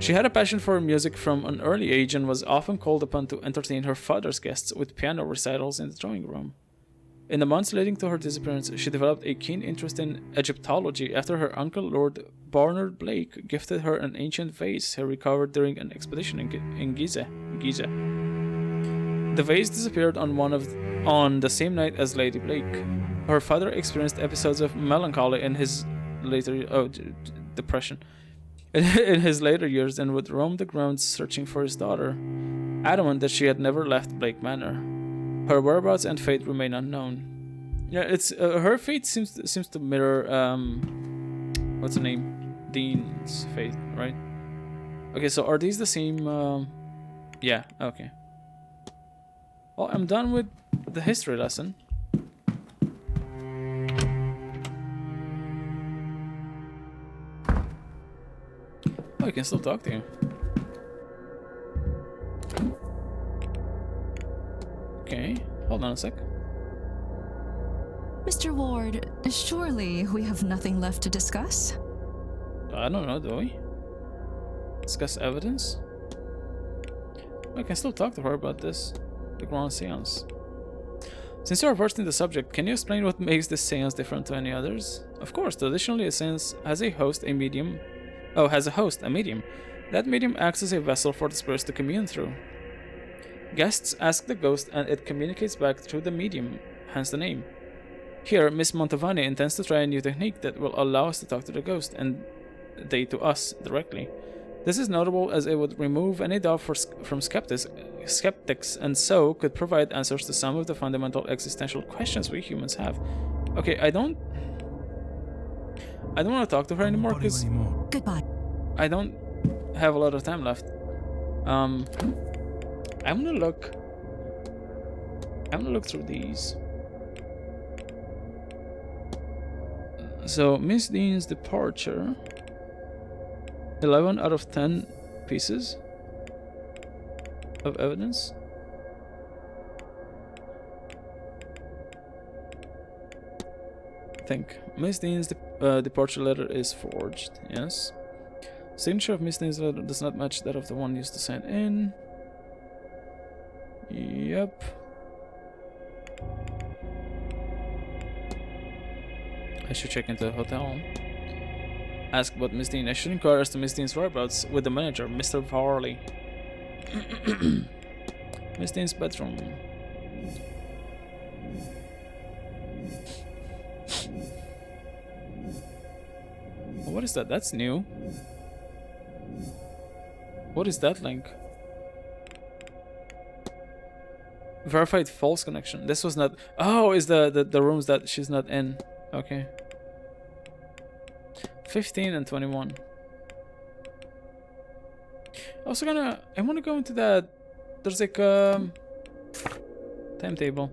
She had a passion for music from an early age and was often called upon to entertain her father's guests with piano recitals in the drawing room. In the months leading to her disappearance, she developed a keen interest in Egyptology after her uncle Lord Barnard Blake gifted her an ancient vase he recovered during an expedition in Giza. The vase disappeared on the same night as Lady Blake. Her father experienced episodes of melancholy in his depression in his later years and would roam the grounds searching for his daughter, adamant that she had never left Blake Manor. Her whereabouts and fate remain unknown. Yeah, it's her fate seems to mirror what's the name? Dean's fate, right? Okay, so are these the same? Yeah, okay. Well, I'm done with the history lesson. Oh, I can still talk to you. Okay, hold on a sec. Mr. Ward, surely we have nothing left to discuss? I don't know, do we? Discuss evidence? I can still talk to her about this. The Grand Séance. Since you are versed in the subject, can you explain what makes this séance different to any others? Of course, traditionally a séance has a host, a medium, Oh, has a host, a medium. That medium acts as a vessel for the spirits to commune through. Guests ask the ghost and it communicates back through the medium, hence the name. Here, Miss Montavani intends to try a new technique that will allow us to talk to the ghost, and they to us, directly. This is notable as it would remove any doubt from skeptics and so could provide answers to some of the fundamental existential questions we humans have. Okay, I don't want to talk to her anymore because Goodbye. I don't have a lot of time left. I'm gonna look through these. So Miss Dean's departure, 11 out of 10 pieces of evidence. I think Miss Dean's departure letter is forged. Yes. Signature of Miss Dean's letter does not match that of the one used to sign in. Yep. I should check into the hotel. Ask about Miss Dean. I should inquire as to Miss Dean's whereabouts with the manager, Mr. Varley. Miss Dean's bedroom. What is that? That's new. What is that link? Verified false connection. This was not. Oh, is the rooms that she's not in. Okay. 15 and 21. Also I want to go into that. There's like a timetable.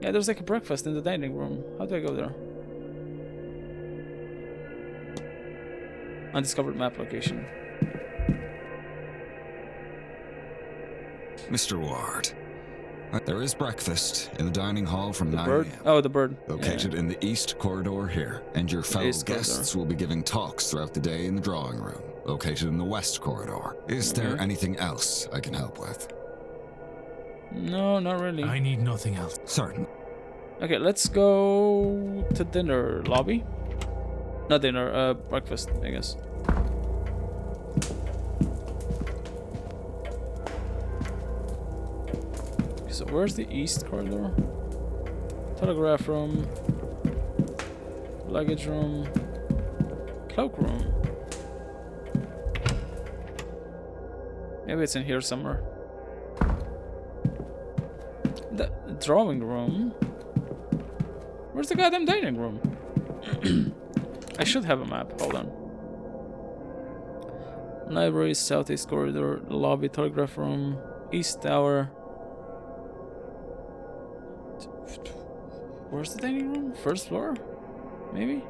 Yeah, there's like a breakfast in the dining room. How do I go there? Undiscovered map location. Mr. Ward, there is breakfast in the dining hall from 9 Bird? a.m. Oh, the bird. Located in the east corridor here, and your fellow East guests will be giving talks throughout the day in the drawing room, located in the west corridor. Is there anything else I can help with? No, not really. I need nothing else. Certain. Okay, let's go to dinner lobby. Not dinner, breakfast, I guess. So where's the east corridor? Telegraph room, luggage room, cloak room. Maybe it's in here somewhere. The drawing room. Where's the goddamn dining room? I should have a map. Hold on. Library, southeast corridor, lobby, telegraph room, east tower. Where's the dining room? First floor? Maybe?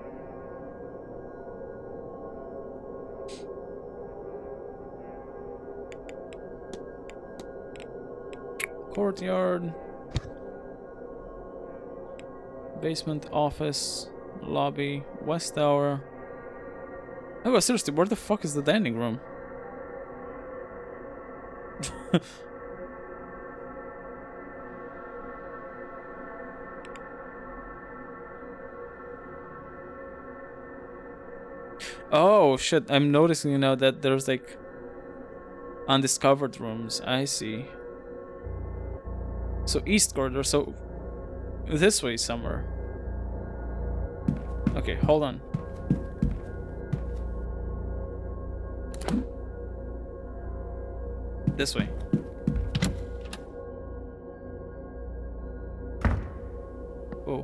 Courtyard. Basement, office, lobby, west tower. Oh, seriously, where the fuck is the dining room? Oh shit, I'm noticing now that there's like undiscovered rooms. I see. So east corridor, so this way somewhere. Okay, hold on. This way. Oh.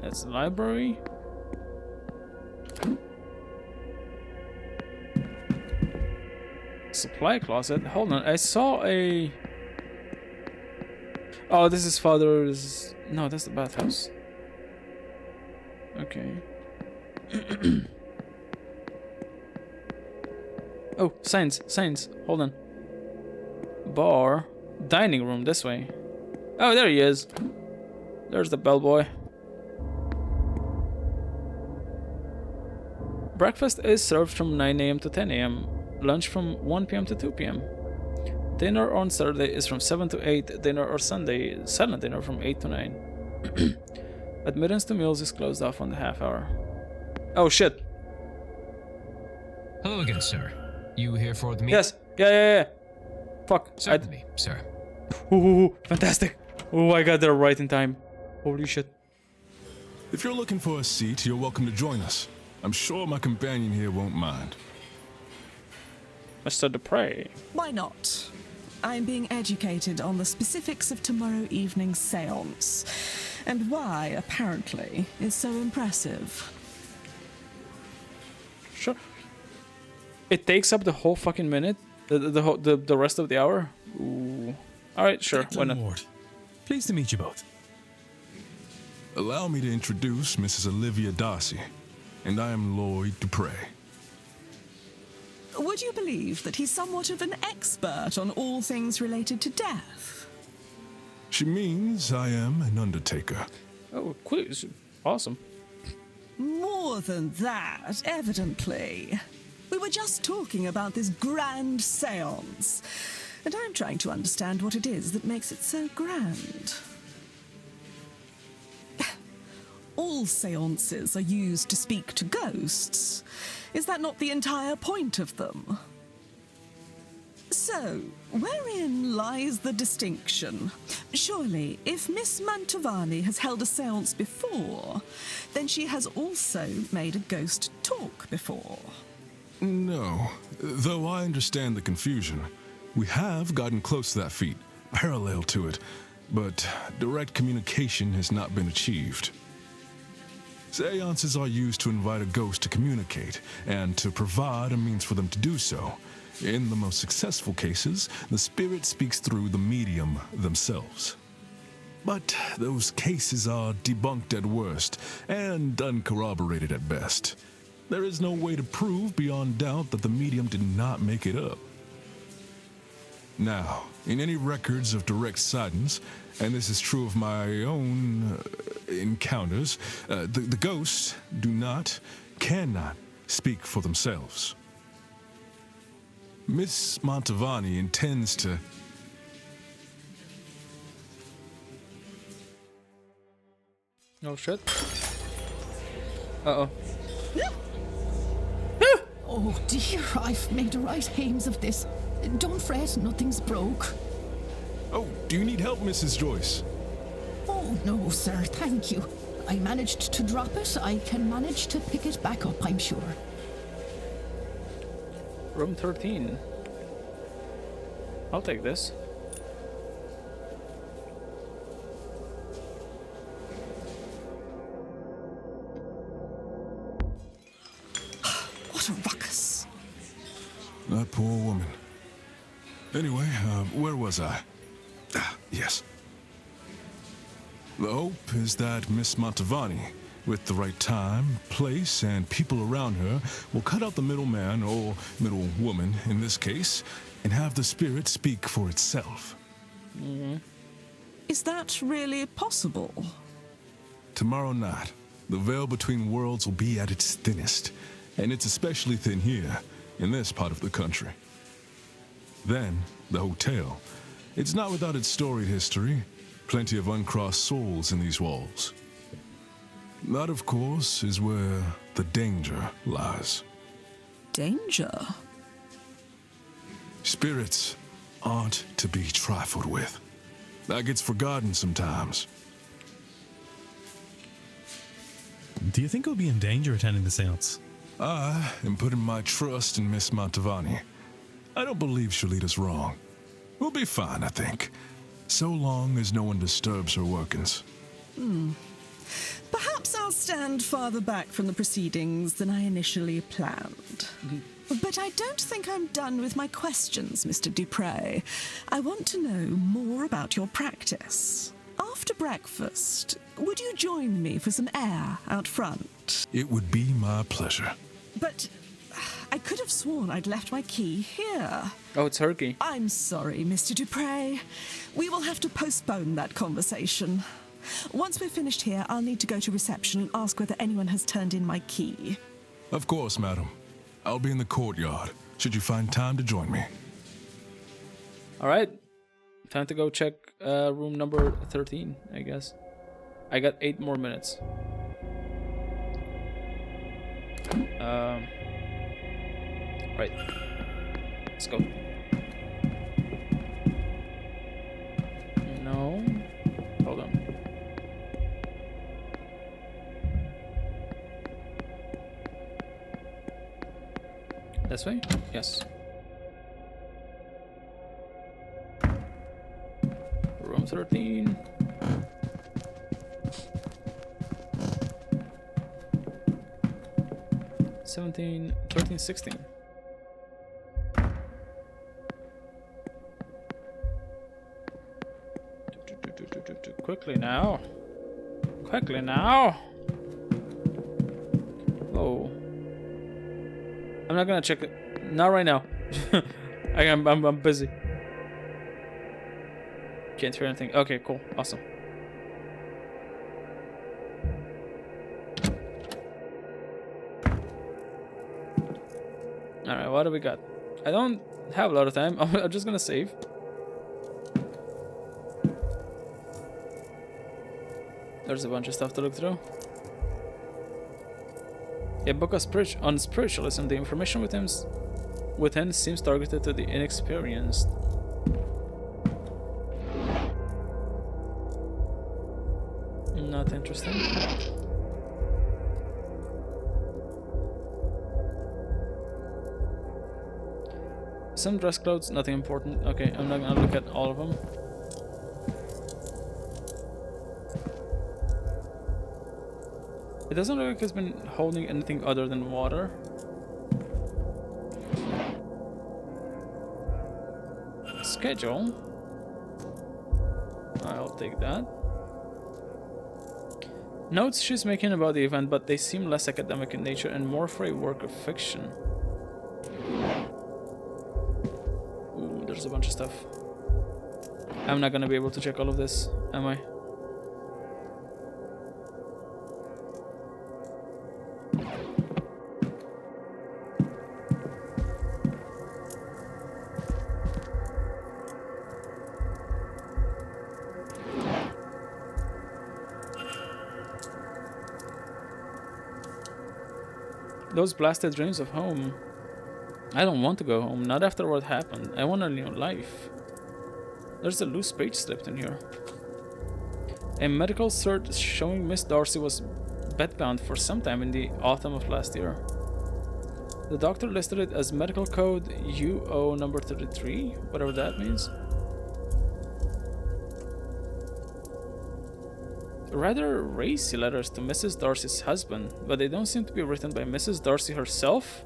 That's the library. Supply closet. Hold on, I saw a... Oh, this is father's... No, that's the bathhouse. Okay. Oh, signs. Hold on. Bar. Dining room, this way. Oh, there he is. There's the bellboy. Breakfast is served from 9 a.m. to 10 a.m. Lunch from 1 p.m. to 2 p.m. Dinner on Saturday is from 7 to 8. Dinner on Sunday, silent dinner from 8 to 9. Admittance to meals is closed off on the half hour. Oh shit. Hello again, sir. You here for the meeting? Yes. Yeah. Fuck. Certainly, sir. Ooh, fantastic. Oh, I got there right in time. Holy shit. If you're looking for a seat, you're welcome to join us. I'm sure my companion here won't mind. Mr. Dupre. Why not? I'm being educated on the specifics of tomorrow evening's séance, and why, apparently, is so impressive. Sure. It takes up the whole fucking minute? The rest of the hour? Ooh. Alright, sure. Why not? Lord. Pleased to meet you both. Allow me to introduce Mrs. Olivia Darcy, and I am Lloyd Dupre. Would you believe that he's somewhat of an expert on all things related to death? She means I am an undertaker. Oh, cool. Awesome. More than that, evidently. We were just talking about this grand séance, and I'm trying to understand what it is that makes it so grand. All séances are used to speak to ghosts. Is that not the entire point of them? So, wherein lies the distinction? Surely, if Miss Mantovani has held a séance before, then she has also made a ghost talk before. No, though I understand the confusion. We have gotten close to that feat, parallel to it, but direct communication has not been achieved. Seances are used to invite a ghost to communicate, and to provide a means for them to do so. In the most successful cases, the spirit speaks through the medium themselves. But those cases are debunked at worst, and uncorroborated at best. There is no way to prove beyond doubt that the medium did not make it up. Now, in any records of direct sightings, and this is true of my own encounters, the ghosts cannot speak for themselves. Miss Mantovani intends to... Oh shit. Uh-oh. Oh dear, I've made right aims of this. Don't fret, nothing's broke. Oh, do you need help, Mrs. Joyce? Oh no, sir, thank you. I managed to drop it. I can manage to pick it back up, I'm sure. Room 13. I'll take this. What a ruckus. That poor woman. Anyway, where was I? Yes. The hope is that Miss Mantovani, with the right time, place, and people around her, will cut out the middleman, or middlewoman in this case, and have the spirit speak for itself. Is that really possible? Tomorrow night, the veil between worlds will be at its thinnest, and it's especially thin here, in this part of the country. Then, the hotel. It's not without its storied history. Plenty of uncrossed souls in these walls. That, of course, is where the danger lies. Danger? Spirits aren't to be trifled with. That gets forgotten sometimes. Do you think we'll be in danger attending the seance? I am putting my trust in Miss Mantovani. I don't believe she'll lead us wrong. We'll be fine, I think. So long as no one disturbs her workings. Perhaps I'll stand farther back from the proceedings than I initially planned. But I don't think I'm done with my questions, Mr. Dupre. I want to know more about your practice. After breakfast, would you join me for some air out front? It would be my pleasure. But I could have sworn I'd left my key here. Oh, it's her key. I'm sorry, Mr. Dupre. We will have to postpone that conversation. Once we're finished here, I'll need to go to reception and ask whether anyone has turned in my key. Of course, madam. I'll be in the courtyard, should you find time to join me. Alright. Time to go check room number 13, I guess. I got 8 more minutes. Right. Let's go. No. Hold on. This way? Yes. Room 13. $17, $13, $16. Quickly now. Quickly now. Oh. I'm not gonna check it. Not right now. I'm busy. Can't hear anything. Okay, cool. Awesome. Alright, what do we got? I don't have a lot of time. I'm just gonna save. There's a bunch of stuff to look through. A book on spiritualism. The information within seems targeted to the inexperienced. Not interesting. Some dress clothes, nothing important. Okay, I'm not gonna look at all of them. It doesn't look like it's been holding anything other than water. Schedule. I'll take that. Notes she's making about the event, but they seem less academic in nature and more for a work of fiction. Ooh, there's a bunch of stuff. I'm not gonna be able to check all of this, am I? Those blasted dreams of home. I don't want to go home, not after what happened. I want a new life. There's a loose page slipped in here. A medical cert showing Miss Darcy was bedbound for some time in the autumn of last year. The doctor listed it as medical code UO number 33, whatever that means. Rather racy letters to Mrs. Darcy's husband, but they don't seem to be written by Mrs. Darcy herself.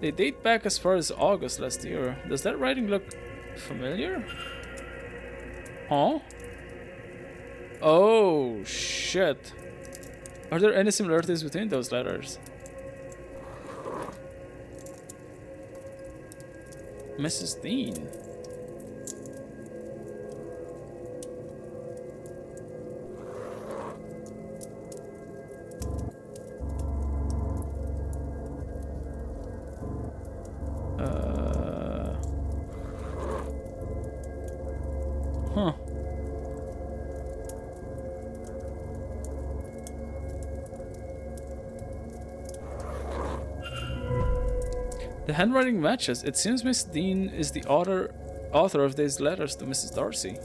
They date back as far as August last year. Does that writing look familiar? Huh? Oh, shit. Are there any similarities between those letters? Mrs. Dean. Huh. The handwriting matches. It seems Miss Dean is the author of these letters to Mrs. Darcy.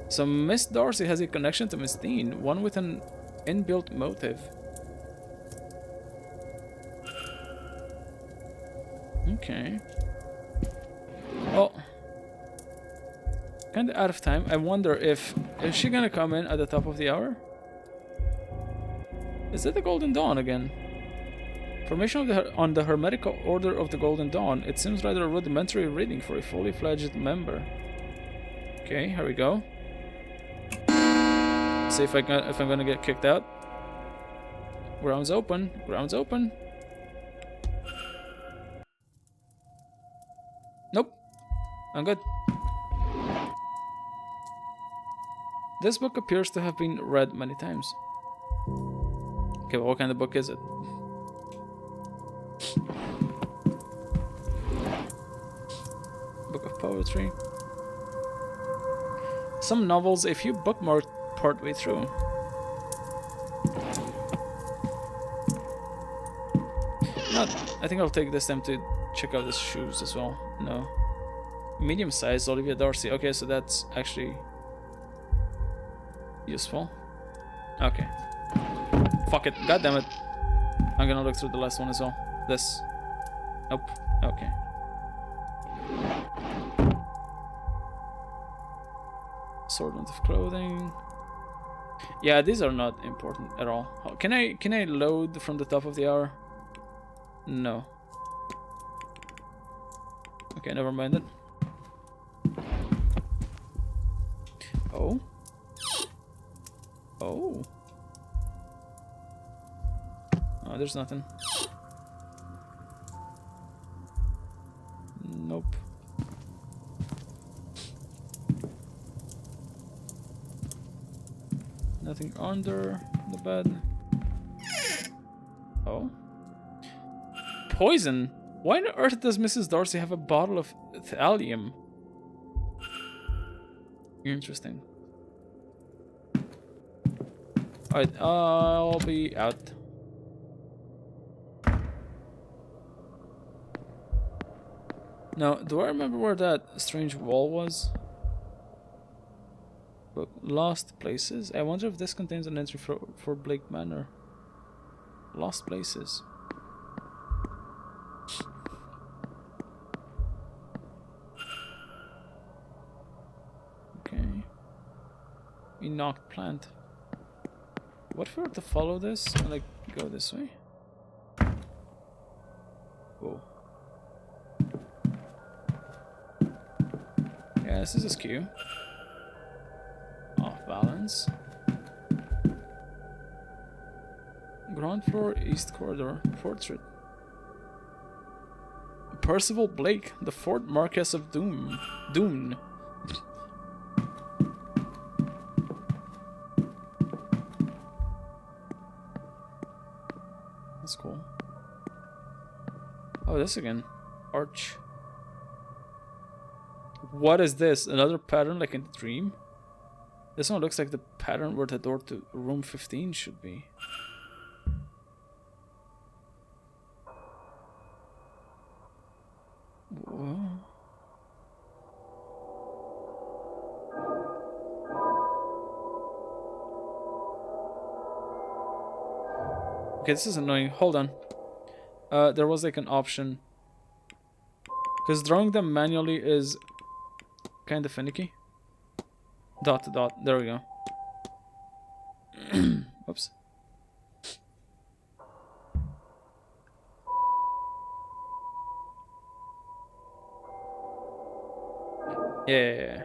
So Miss Darcy has a connection to Miss Dean, one with an inbuilt motive. Okay. Well, kinda out of time. I wonder if is she gonna come in at the top of the hour? Is it the Golden Dawn again? Formation on the Hermetic Order of the Golden Dawn. It seems rather a rudimentary reading for a fully fledged member. Okay, here we go. See if I'm gonna get kicked out. Ground's open. Ground's open. Nope. I'm good. This book appears to have been read many times. Okay, well, what kind of book is it? Book of poetry. Some novels, a few bookmarked partway through. I think I'll take this time to check out the shoes as well. No. Medium size, Olivia Darcy. Okay, so that's actually useful. Okay. Fuck it. God damn it. I'm gonna look through the last one as well. This. Nope. Okay. Assortment of clothing. Yeah, these are not important at all. Can I load from the top of the hour? No. Okay, never mind it. Oh. Oh. Oh, there's nothing. Nope. Nothing under the bed. Oh. Poison? Why on earth does Mrs. Darcy have a bottle of thallium? Interesting. Alright, I'll be out. Now, do I remember where that strange wall was? Look, lost places. I wonder if this contains an entry for Blake Manor. Lost places. Okay. A knocked plant. What if we were to follow this and like go this way? Whoa. Yeah, this is askew. Off balance. Ground floor, east corridor, portrait. Percival Blake, the fourth Marquess of Doon. That's cool. Oh, this again. Arch. What is this? Another pattern like in the dream? This one looks like the pattern where the door to room 15 should be. Whoa. Okay, this is annoying. Hold on. There was like an option. Because drawing them manually is kind of finicky. Dot to dot. There we go. Oops. Yeah.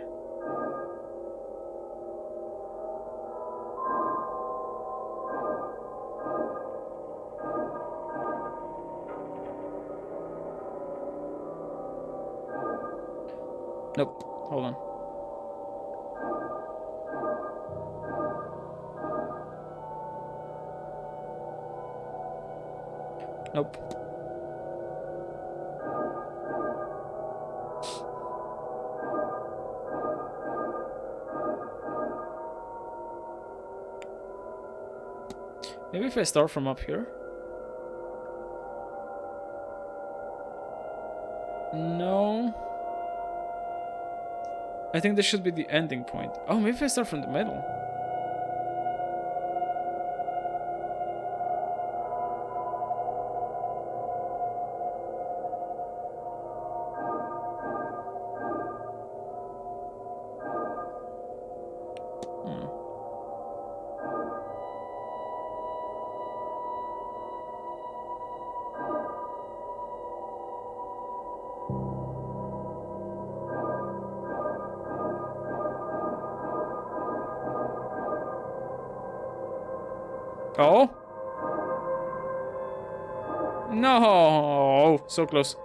Nope. Hold on. Nope. Maybe if I start from up here? No. I think this should be the ending point. Oh, maybe if I start from the middle. Oh? No! So close.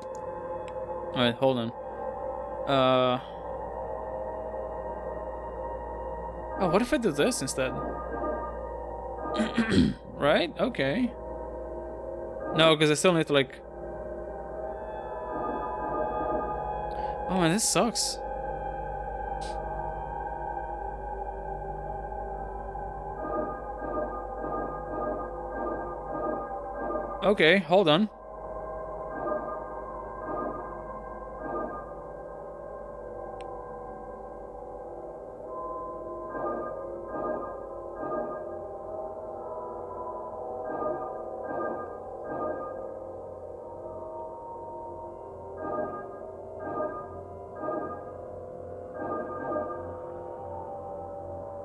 Alright, hold on. Oh, what if I do this instead? Right? Okay. No, because I still need to like... Oh man, this sucks. Okay, hold on.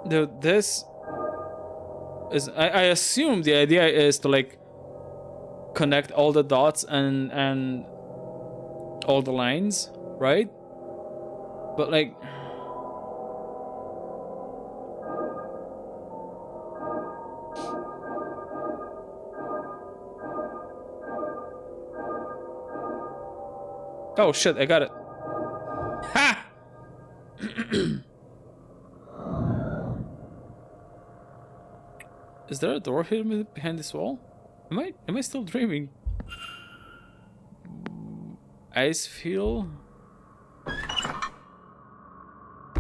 Dude, this is... I assume the idea is to, like, connect all the dots and all the lines, right? But, like... Oh shit, I got it. Ha! Is there a door here behind this wall? Am I still dreaming? Ice feel?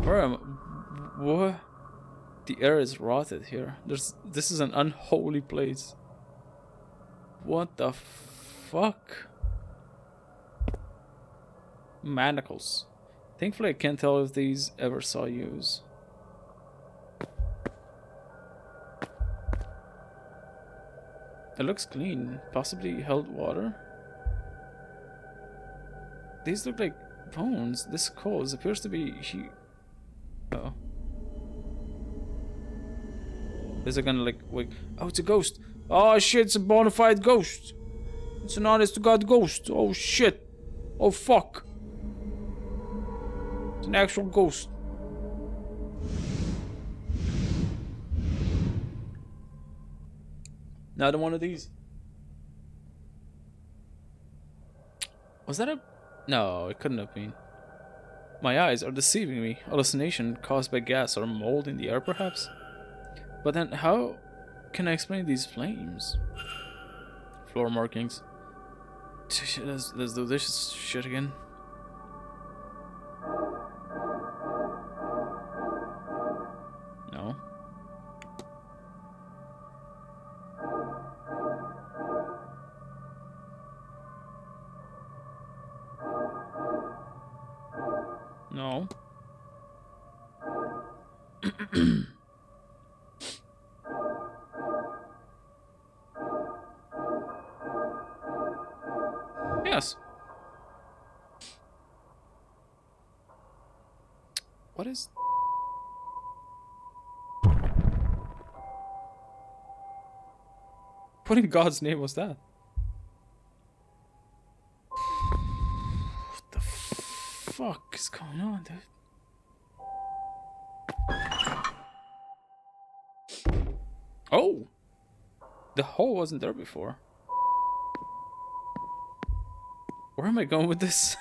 Where am I? What? The air is rotted here. This is an unholy place. What the fuck? Manacles. Thankfully I can't tell if these ever saw use. It looks clean. Possibly held water. These look like bones. This skull appears to be oh. Is it gonna like wait? Oh, it's a ghost. Oh shit, it's a bona fide ghost. It's an honest to God ghost. Oh shit. Oh fuck. It's an actual ghost. Another one of these. Was that a... No, it couldn't have been. My eyes are deceiving me. Hallucination caused by gas or mold in the air, perhaps? But then, how can I explain these flames? Floor markings. Let's do this shit again. No. No. Yes. What is... What in God's name was that? What the fuck is going on, dude? Oh! The hole wasn't there before. Where am I going with this?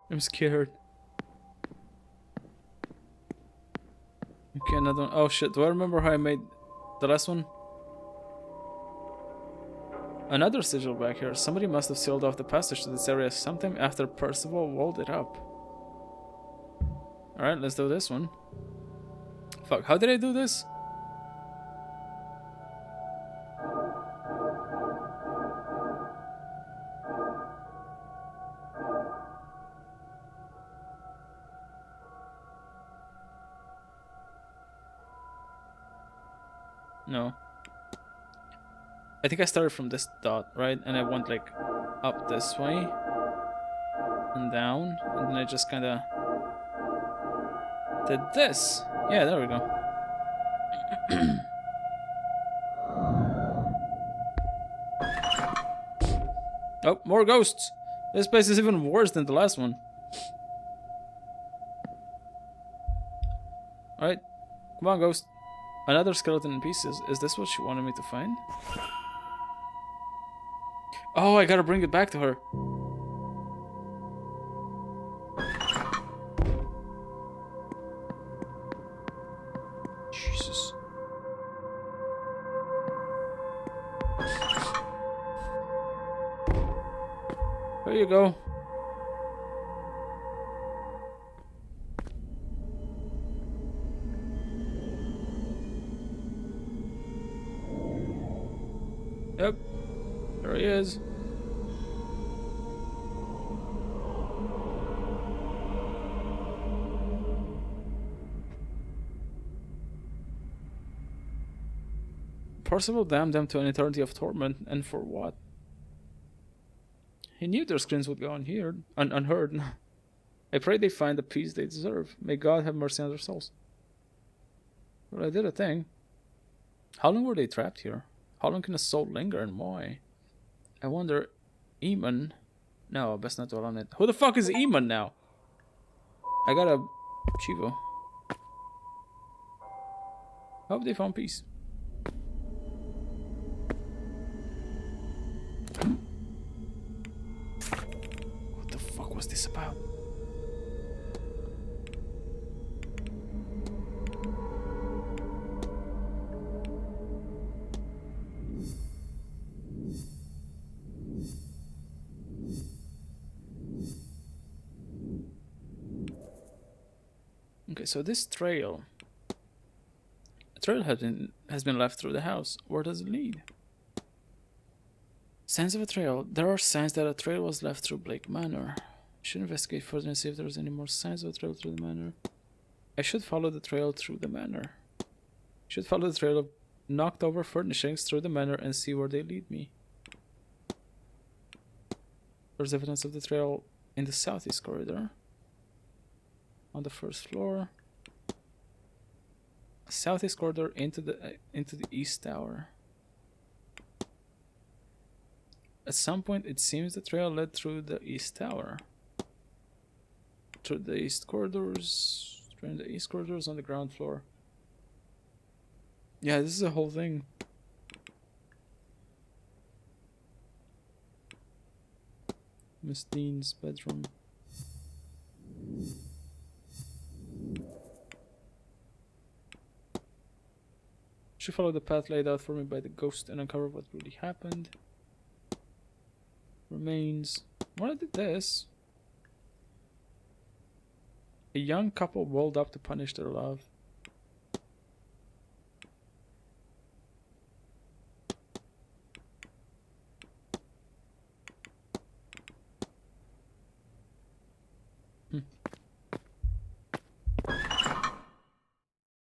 I'm scared. Okay, another one. Oh shit, do I remember how I made the last one? Another sigil back here. Somebody must have sealed off the passage to this area sometime after Percival walled it up. Alright, let's do this one. Fuck, how did I do this? No. I think I started from this dot, right? And I went like up this way and down, and then I just kind of did this. Yeah, there we go. Oh, more ghosts. This place is even worse than the last one. Alright, come on, ghost. Another skeleton in pieces. Is this what she wanted me to find? Oh, I gotta bring it back to her. Jesus. There you go. Yep. There he is. Percival damned them to an eternity of torment, and for what? He knew their screams would go unheard. I pray they find the peace they deserve. May God have mercy on their souls. Well, I did a thing. How long were they trapped here? How long can a soul linger and why? I wonder... Eamon... No, best not dwell on it. Who the fuck is Eamon now? I got a... Chivo. Hope they found peace. What the fuck was this about? Okay, so this trail... A trail has been left through the house. Where does it lead? Signs of a trail. There are signs that a trail was left through Blake Manor. I should investigate further and see if there's any more signs of a trail through the manor. I should follow the trail through the manor. I should follow the trail of knocked over furnishings through the manor and see where they lead me. There's evidence of the trail in the southeast corridor. On the first floor. Southeast corridor into the east tower. At some point, it seems the trail led through the east tower. Through the east corridors. Through the east corridors on the ground floor. Yeah, this is a whole thing. Miss Dean's bedroom. Should follow the path laid out for me by the ghost and uncover what really happened. Remains. When I did this, a young couple walled up to punish their love.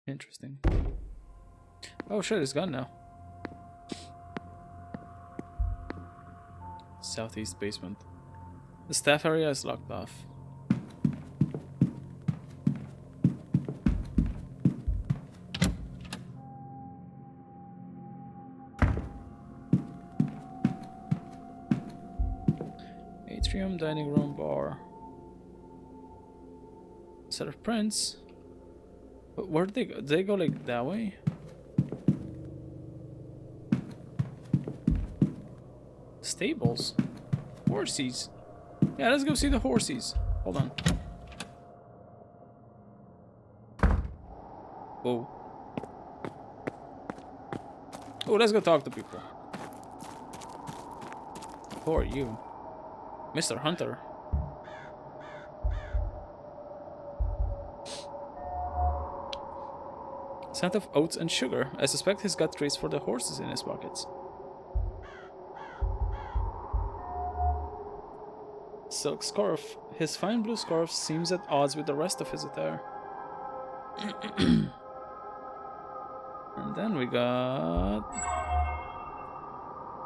Interesting. Oh shit, it's gone now. Southeast basement. The staff area is locked off. Atrium, dining room, bar. Set of prints. But where did they go? Did they go like that way? Stables? Horsies? Yeah, let's go see the horsies. Hold on. Whoa. Oh, let's go talk to people. Who are you? Mr. Hunter. Scent of oats and sugar. I suspect he's got treats for the horses in his pockets. Silk scarf. His fine blue scarf seems at odds with the rest of his attire. And then we got...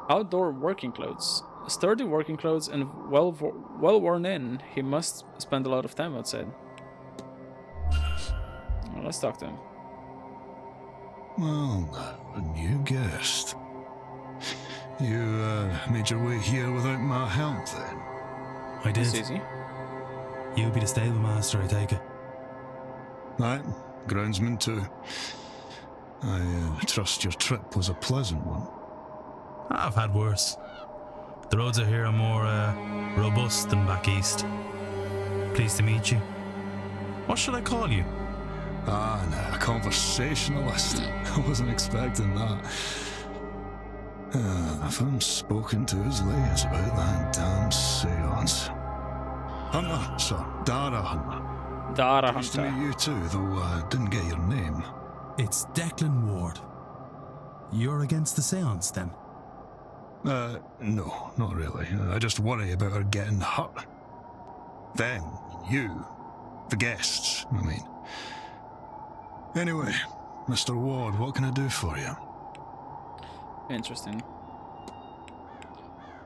outdoor working clothes. Sturdy working clothes and well worn in. He must spend a lot of time outside. Well, let's talk to him. Well, a new guest. You made your way here without my help then? I did. It's easy. You'll be the stable master, I take it. Aye, groundsman too. I trust your trip was a pleasant one. I've had worse. The roads out here are more robust than back east. Pleased to meet you. What should I call you? Ah, no, a conversationalist. I wasn't expecting that. If I'm spoken to as late as about that damn seance. Hunter, sir. Dara Hunter. Dara Nice to Hunter. meet you too, though I didn't get your name. It's Declan Ward. You're against the Séance, then? No, not really. I just worry about her getting hurt. Them, you, the guests, I mean. Anyway, Mr. Ward, what can I do for you? Interesting.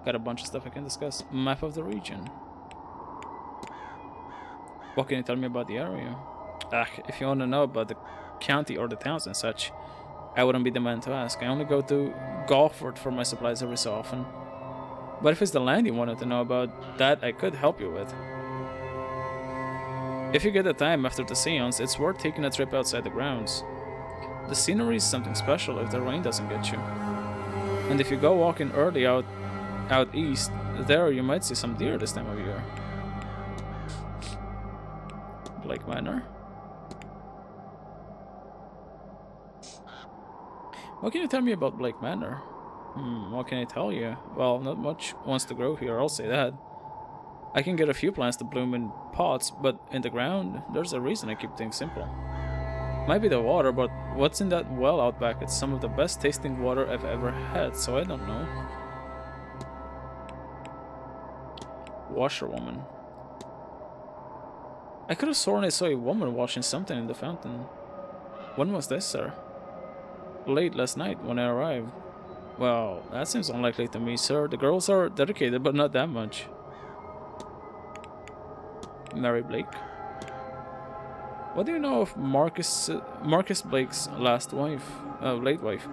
Got a bunch of stuff I can discuss. Map of the region. What can you tell me about the area? If you want to know about the county or the towns and such, I wouldn't be the man to ask. I only go to Gulfport for my supplies every so often. But if it's the land you wanted to know about, that I could help you with. If you get the time after the Séance, it's worth taking a trip outside the grounds. The scenery is something special if the rain doesn't get you. And if you go walking early out east, there you might see some deer this time of year. Blake Manor. What can you tell me about Blake Manor? What can I tell you? Well, not much wants to grow here, I'll say that. I can get a few plants to bloom in pots, but in the ground, there's a reason I keep things simple. Might be the water, but what's in that well out back? It's some of the best tasting water I've ever had, so I don't know. Washerwoman. I could have sworn I saw a woman washing something in the fountain. When was this, sir? Late last night when I arrived. Well, that seems unlikely to me, sir. The girls are dedicated, but not that much. Mary Blake. What do you know of Marcus Blake's late wife?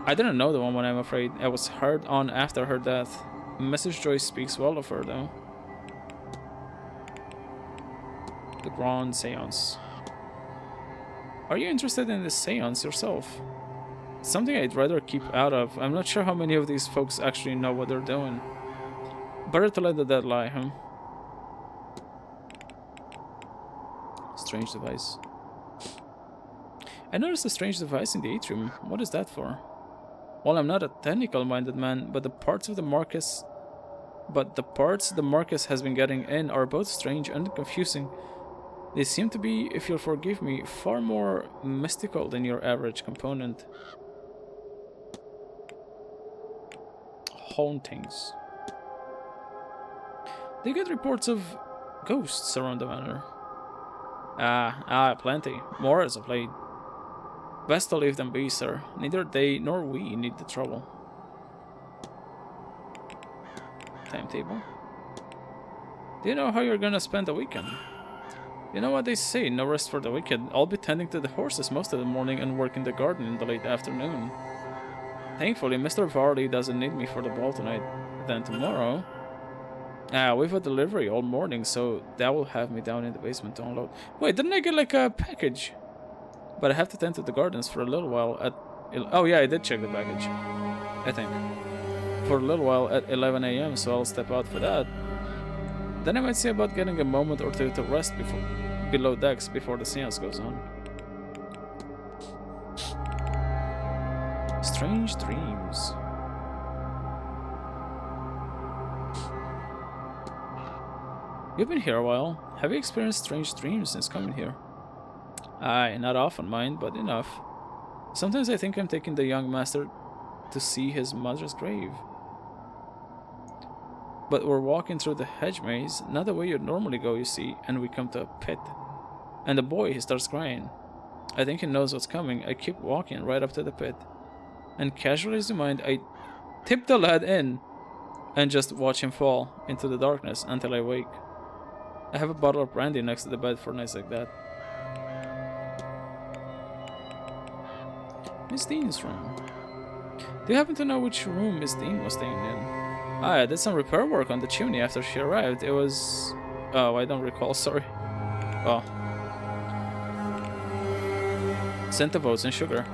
I didn't know the woman, I'm afraid. I was hard on after her death. Mrs. Joyce speaks well of her, though. The Grand Séance. Are you interested in the Séance yourself? It's something I'd rather keep out of. I'm not sure how many of these folks actually know what they're doing. Better to let the dead lie, huh? Strange device. I noticed a strange device in the atrium. What is that for? Well, I'm not a technical-minded man, but the parts the Marcus has been getting in are both strange and confusing. They seem to be, if you'll forgive me, far more mystical than your average component. Hauntings. Do you get reports of ghosts around the manor? Plenty. More as of late. Best to leave them be, sir. Neither they nor we need the trouble. Timetable. Do you know how you're gonna spend the weekend? You know what they say, no rest for the wicked. I'll be tending to the horses most of the morning and working the garden in the late afternoon. Thankfully, Mr. Varley doesn't need me for the ball tonight. Then tomorrow... we've a delivery all morning, so that will have me down in the basement to unload. Wait, didn't I get like a package? But I have to tend to the gardens for a little while at... Oh yeah, I did check the package. I think. For a little while at 11 AM, so I'll step out for that. Then I might see about getting a moment or two to rest below decks before the séance goes on. Strange dreams. You've been here a while. Have you experienced strange dreams since coming here? Aye, not often, mind, but enough. Sometimes I think I'm taking the young master to see his mother's grave. But we're walking through the hedge maze, not the way you'd normally go, you see, and we come to a pit. And the boy, he starts crying. I think he knows what's coming. I keep walking right up to the pit. And casually as you mind, I tip the lad in and just watch him fall into the darkness until I wake. I have a bottle of brandy next to the bed for nights like that. Miss Dean's room. Do you happen to know which room Miss Dean was staying in? I did some repair work on the chimney after she arrived. It was... Oh, I don't recall, sorry. Oh. Scent oats and sugar.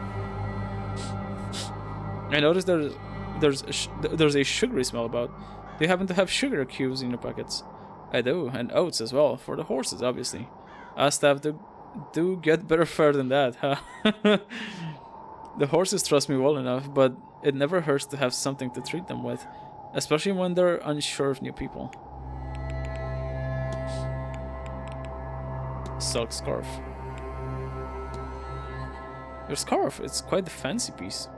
I noticed there's a sugary smell about. Do you happen to have sugar cubes in your pockets? I do, and oats as well, for the horses, obviously. Us staff do get better fare than that, huh? The horses trust me well enough, but it never hurts to have something to treat them with. Especially when they're unsure of new people. Silk scarf. Your scarf, it's quite a fancy piece.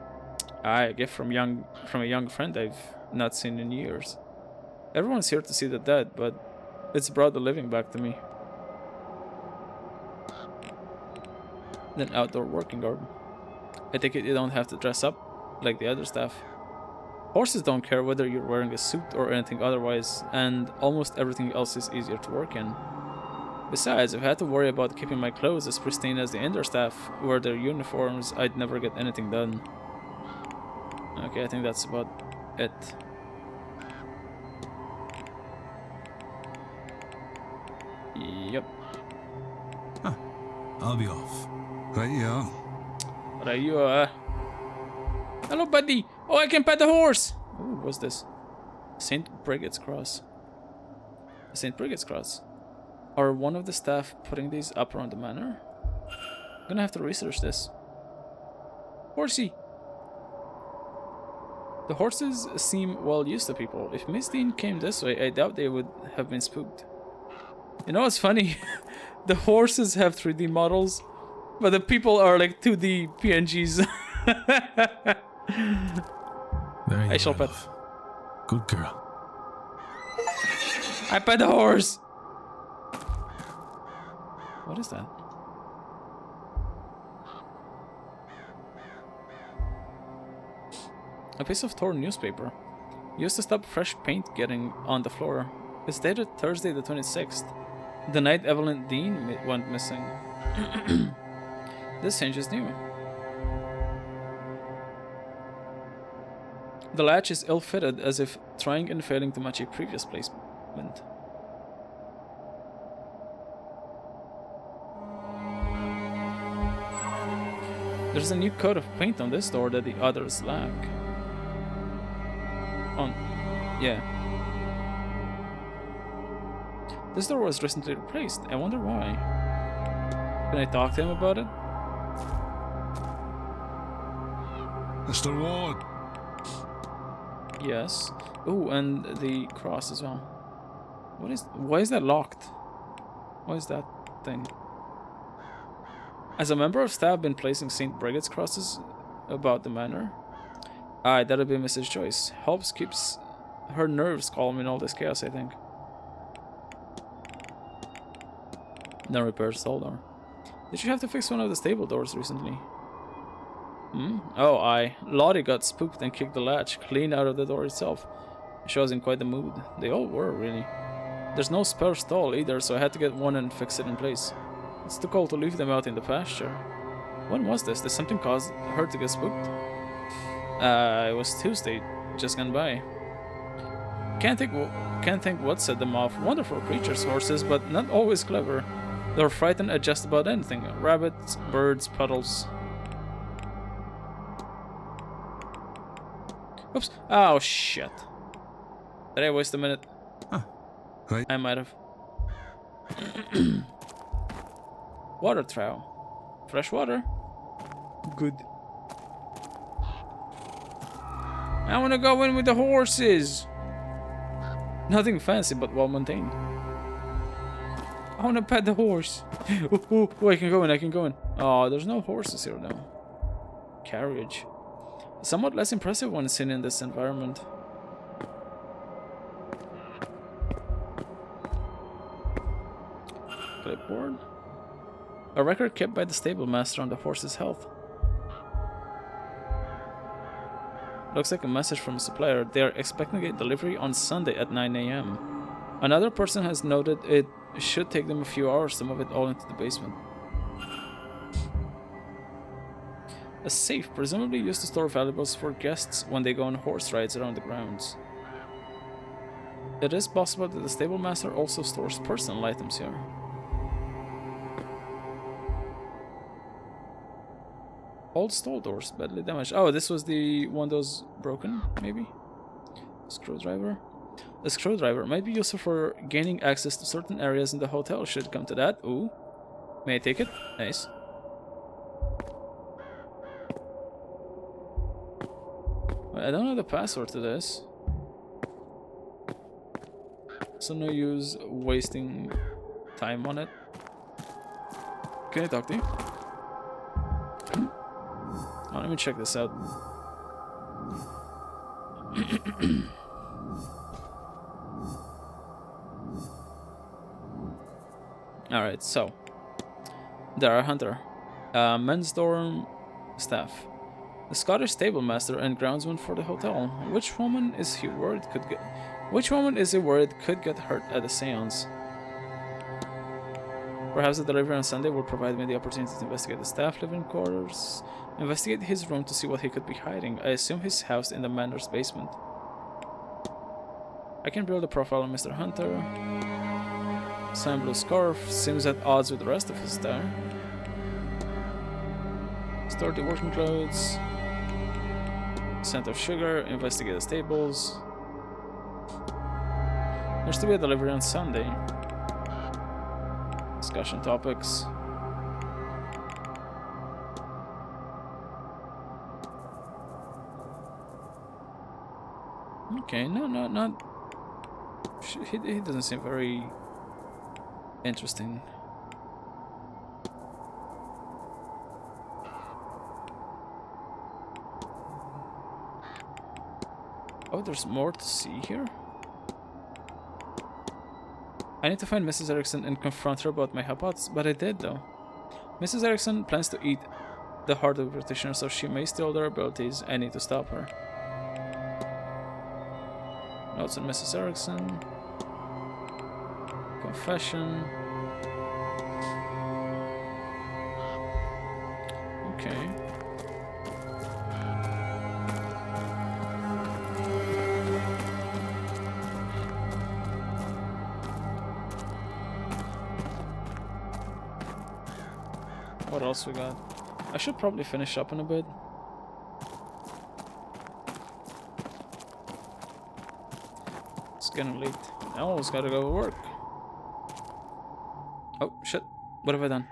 A gift from a young friend I've not seen in years. Everyone's here to see the dead, but it's brought the living back to me. Then outdoor working garb. I take it you don't have to dress up like the other staff. Horses don't care whether you're wearing a suit or anything otherwise, and almost everything else is easier to work in. Besides, if I had to worry about keeping my clothes as pristine as the indoor staff wear their uniforms, I'd never get anything done. Okay, I think that's about it. Yep. Huh. I'll be off. Right you are. Right, you hello, buddy. Oh, I can pet the horse. Ooh, what's this? St. Brigid's Cross. St. Brigid's Cross. Are one of the staff putting these up around the manor? I'm gonna have to research this. Horsey. The horses seem well used to people. If Miss Dean came this way, I doubt they would have been spooked. You know what's funny? The horses have 3D models, but the people are like 2D PNGs. There you I shall go, pet. love. Good girl. I pet the horse! What is that? A piece of torn newspaper. Used to stop fresh paint getting on the floor. It's dated Thursday the 26th. The night Evelyn Dean went missing. This hinge is new. The latch is ill-fitted, as if trying and failing to match a previous placement. There's a new coat of paint on this door that the others lack. Yeah. This door was recently replaced. I wonder why. Can I talk to him about it? Mr. Ward. Yes. Oh, and the cross as well. Why is that locked? What is that thing? As a member of staff, been placing St. Brigid's crosses about the manor. Aye, that'll be Mrs. Joyce. Helps keeps her nerves calm in all this chaos, I think. No repairs, hold on. Did you have to fix one of the stable doors recently? Hmm? Oh, aye. Lottie got spooked and kicked the latch clean out of the door itself. She was in quite the mood. They all were, really. There's no spare stall either, so I had to get one and fix it in place. It's too cold to leave them out in the pasture. When was this? Did something cause her to get spooked? It was Tuesday, just gone by. Can't think what set them off. Wonderful creatures, horses, but not always clever. They're frightened at just about anything. Rabbits, birds, puddles. Oops. Oh, shit. Did I waste a minute? Huh. Right. I might have. Water trough. Fresh water. Good. I want to go in with the horses. Nothing fancy, but well maintained. I want to pet the horse. Oh, I can go in. Oh, there's no horses here though. Carriage. Somewhat less impressive when seen in this environment. Clipboard. A record kept by the stable master on the horse's health. Looks like a message from a supplier. They are expecting a delivery on Sunday at 9 AM. Another person has noted it should take them a few hours to move it all into the basement. A safe, presumably used to store valuables for guests when they go on horse rides around the grounds. It is possible that the stable master also stores personal items here. Old stall doors, badly damaged. Oh, this was the one that was broken, maybe? Screwdriver. A screwdriver might be useful for gaining access to certain areas in the hotel, should it come to that. Ooh. May I take it? Nice. I don't know the password to this. So no use wasting time on it. Can I talk to you? Oh, let me check this out. Alright, so there are Hunter, men's dorm staff, the Scottish stable master and groundsman for the hotel. Which woman is he worried could get hurt at the Séance? Perhaps the delivery on Sunday will provide me the opportunity to investigate the staff living quarters. Investigate his room to see what he could be hiding. I assume he's housed in the Manor's basement. I can build a profile on Mr. Hunter. Sun blue scarf seems at odds with the rest of his style. Store the working clothes. Scent of sugar. Investigate the stables. There's to be a delivery on Sunday. Discussion topics. Okay, not. He doesn't seem very interesting. Oh, there's more to see here? I need to find Mrs. Erickson and confront her about my hypothesis, but I did though. Mrs. Erickson plans to eat the heart of the practitioner, so she may steal their abilities. I need to stop her. Notes on Mrs. Erickson. Confession. Okay. What else we got? I should probably finish up in a bit. It's getting late. I almost gotta go to work. Oh, shit. What have I done?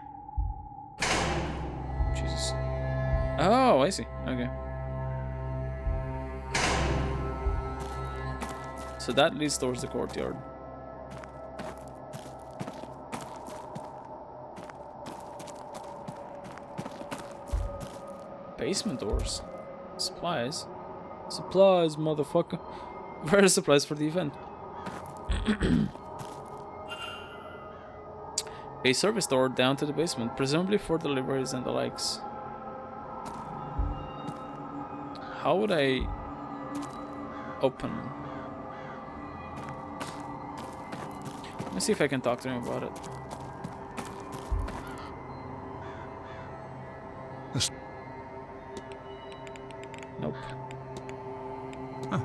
Jesus. Oh, I see. Okay. So that leads towards the courtyard. Basement doors. Supplies. Supplies, motherfucker. Where are the supplies for the event? A service door down to the basement, presumably for deliveries and the likes. How would I open? Let me see if I can talk to him about it. Nope. Huh.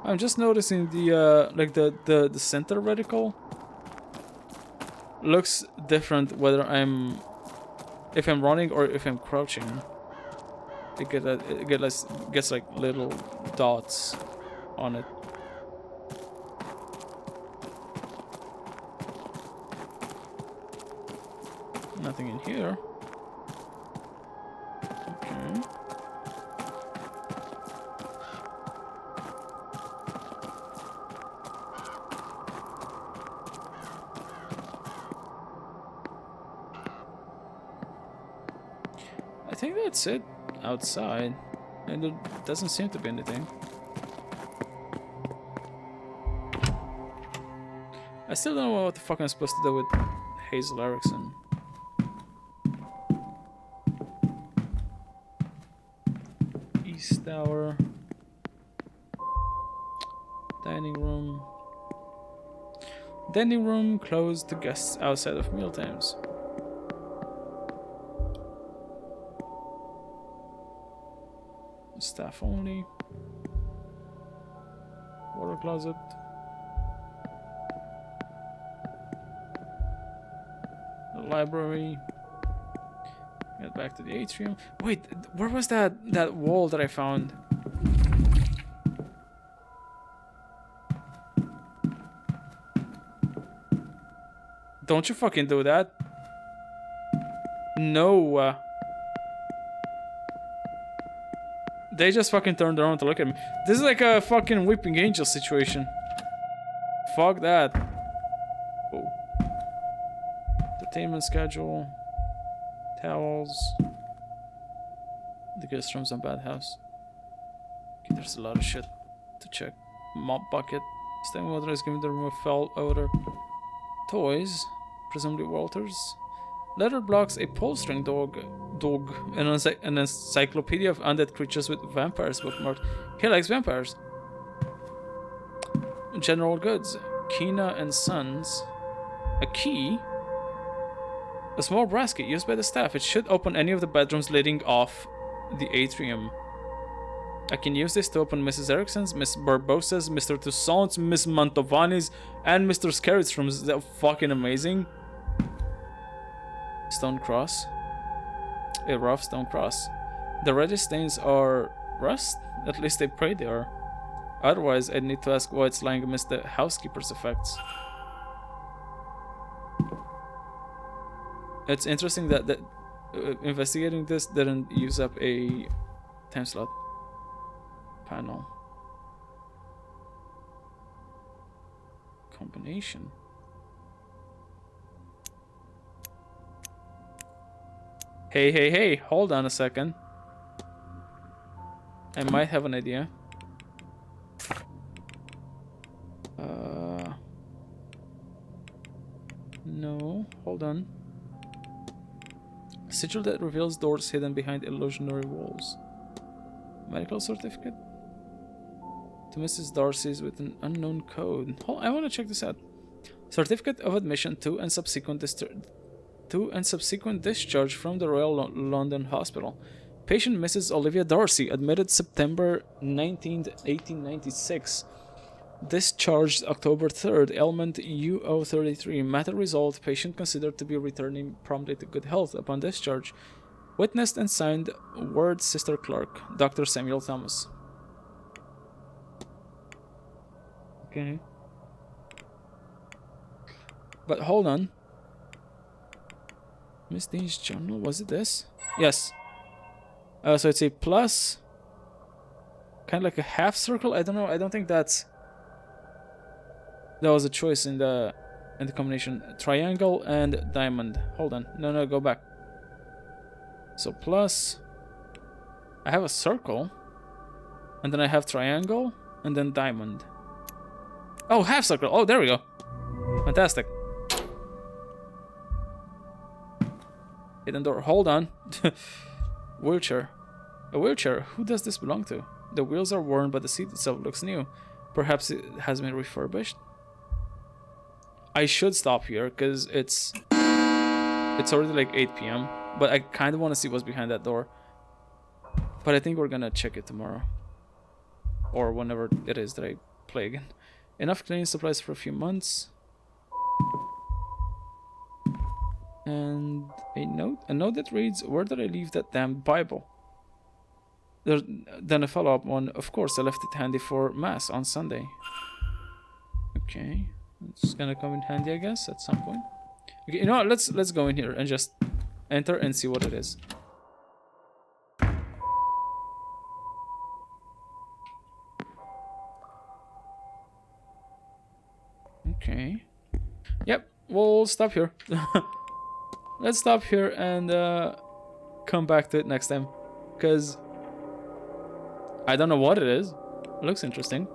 I'm just noticing the like the center reticle looks different whether if I'm running or if I'm crouching. It gets like little dots on it. Nothing in here. Okay. I think that's it outside, and there doesn't seem to be anything. I still don't know what the fuck I'm supposed to do with Hazel Erickson. East Tower. Dining room. Dining room closed to guests outside of mealtimes. Staff only. Water closet. The library. Get back to the atrium. Wait, where was that wall that I found? Don't you fucking do that. No. They just fucking turned around to look at me. This is like a fucking Weeping Angel situation. Fuck that. Oh. Entertainment schedule. Towels. The guest rooms and bathhouse. Okay, there's a lot of shit to check. Mop bucket. Standing water is giving the room a foul odor. Toys. Presumably Walter's. Letter blocks a pull string dog Dog, an encyclopedia of undead creatures with vampires bookmarked. He likes vampires. General goods. Kina and Sons. A key? A small brass key used by the staff. It should open any of the bedrooms leading off the atrium. I can use this to open Mrs. Erickson's, Miss Barbossa's, Mr. Toussaint's, Miss Mantovani's, and Mr. Scarrett's rooms. They're fucking amazing. Stone cross. A rough stone cross. The reddish stains are rust? At least I pray they are. Otherwise, I'd need to ask why it's lying amidst the housekeeper's effects. It's interesting that investigating this didn't use up a time slot panel. Combination. Hey, hold on a second. I might have an idea. No, hold on. Sigil that reveals doors hidden behind illusionary walls. Medical certificate? To Mrs. Darcy's with an unknown code. I want to check this out. Certificate of admission to and subsequent discharge from the Royal London Hospital. Patient Mrs. Olivia Darcy, admitted September 19th, 1896. Discharged October 3rd, ailment UO33. Matter resolved, patient considered to be returning promptly to good health upon discharge. Witnessed and signed, Ward Sister Clark, Dr. Samuel Thomas. Okay. But hold on. Miss Dean's journal, was it this? Yes. So it's a plus. Kind of like a half circle? I don't know. I don't think that was a choice in the combination. Triangle and diamond. Hold on. No, go back. So plus. I have a circle. And then I have triangle. And then diamond. Oh, half circle. Oh, there we go. Fantastic. Hidden door. Hold on. Wheelchair. A wheelchair. Who does this belong to? The wheels are worn, but the seat itself looks new. Perhaps it has been refurbished. I should stop here because it's already like 8 p.m. But I kind of want to see what's behind that door. But I think we're gonna check it tomorrow, or whenever it is that I play again. Enough cleaning supplies for a few months. And a note that reads, "Where did I leave that damn Bible?" Then a follow-up one. Of course, I left it handy for Mass on Sunday. Okay, it's gonna come in handy, I guess, at some point. Okay, you know what? Let's go in here and just enter and see what it is. Okay. Yep, we'll stop here. Let's stop here and come back to it next time, because I don't know what it is. It looks interesting.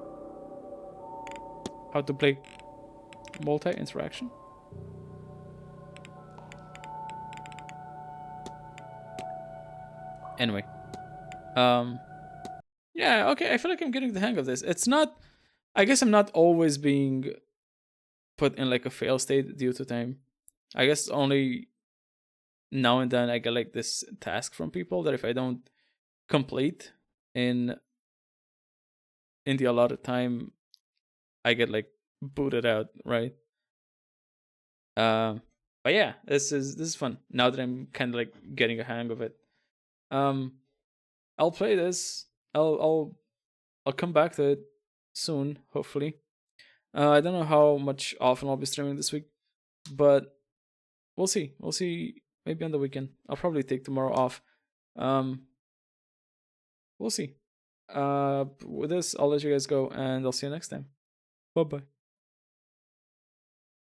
How to play multi-interaction. Anyway. Yeah, okay, I feel like I'm getting the hang of this. It's not... I guess I'm not always being put in like a fail state due to time. I guess only now and then I get like this task from people that if I don't complete in the allotted time, I get like booted out, right? But yeah, this is fun now that I'm kind of like getting a hang of it. I'll play this. I'll come back to it soon, hopefully. I don't know how much often I'll be streaming this week, but we'll see. We'll see. Maybe on the weekend. I'll probably take tomorrow off. We'll see. With this, I'll let you guys go, and I'll see you next time. Bye bye.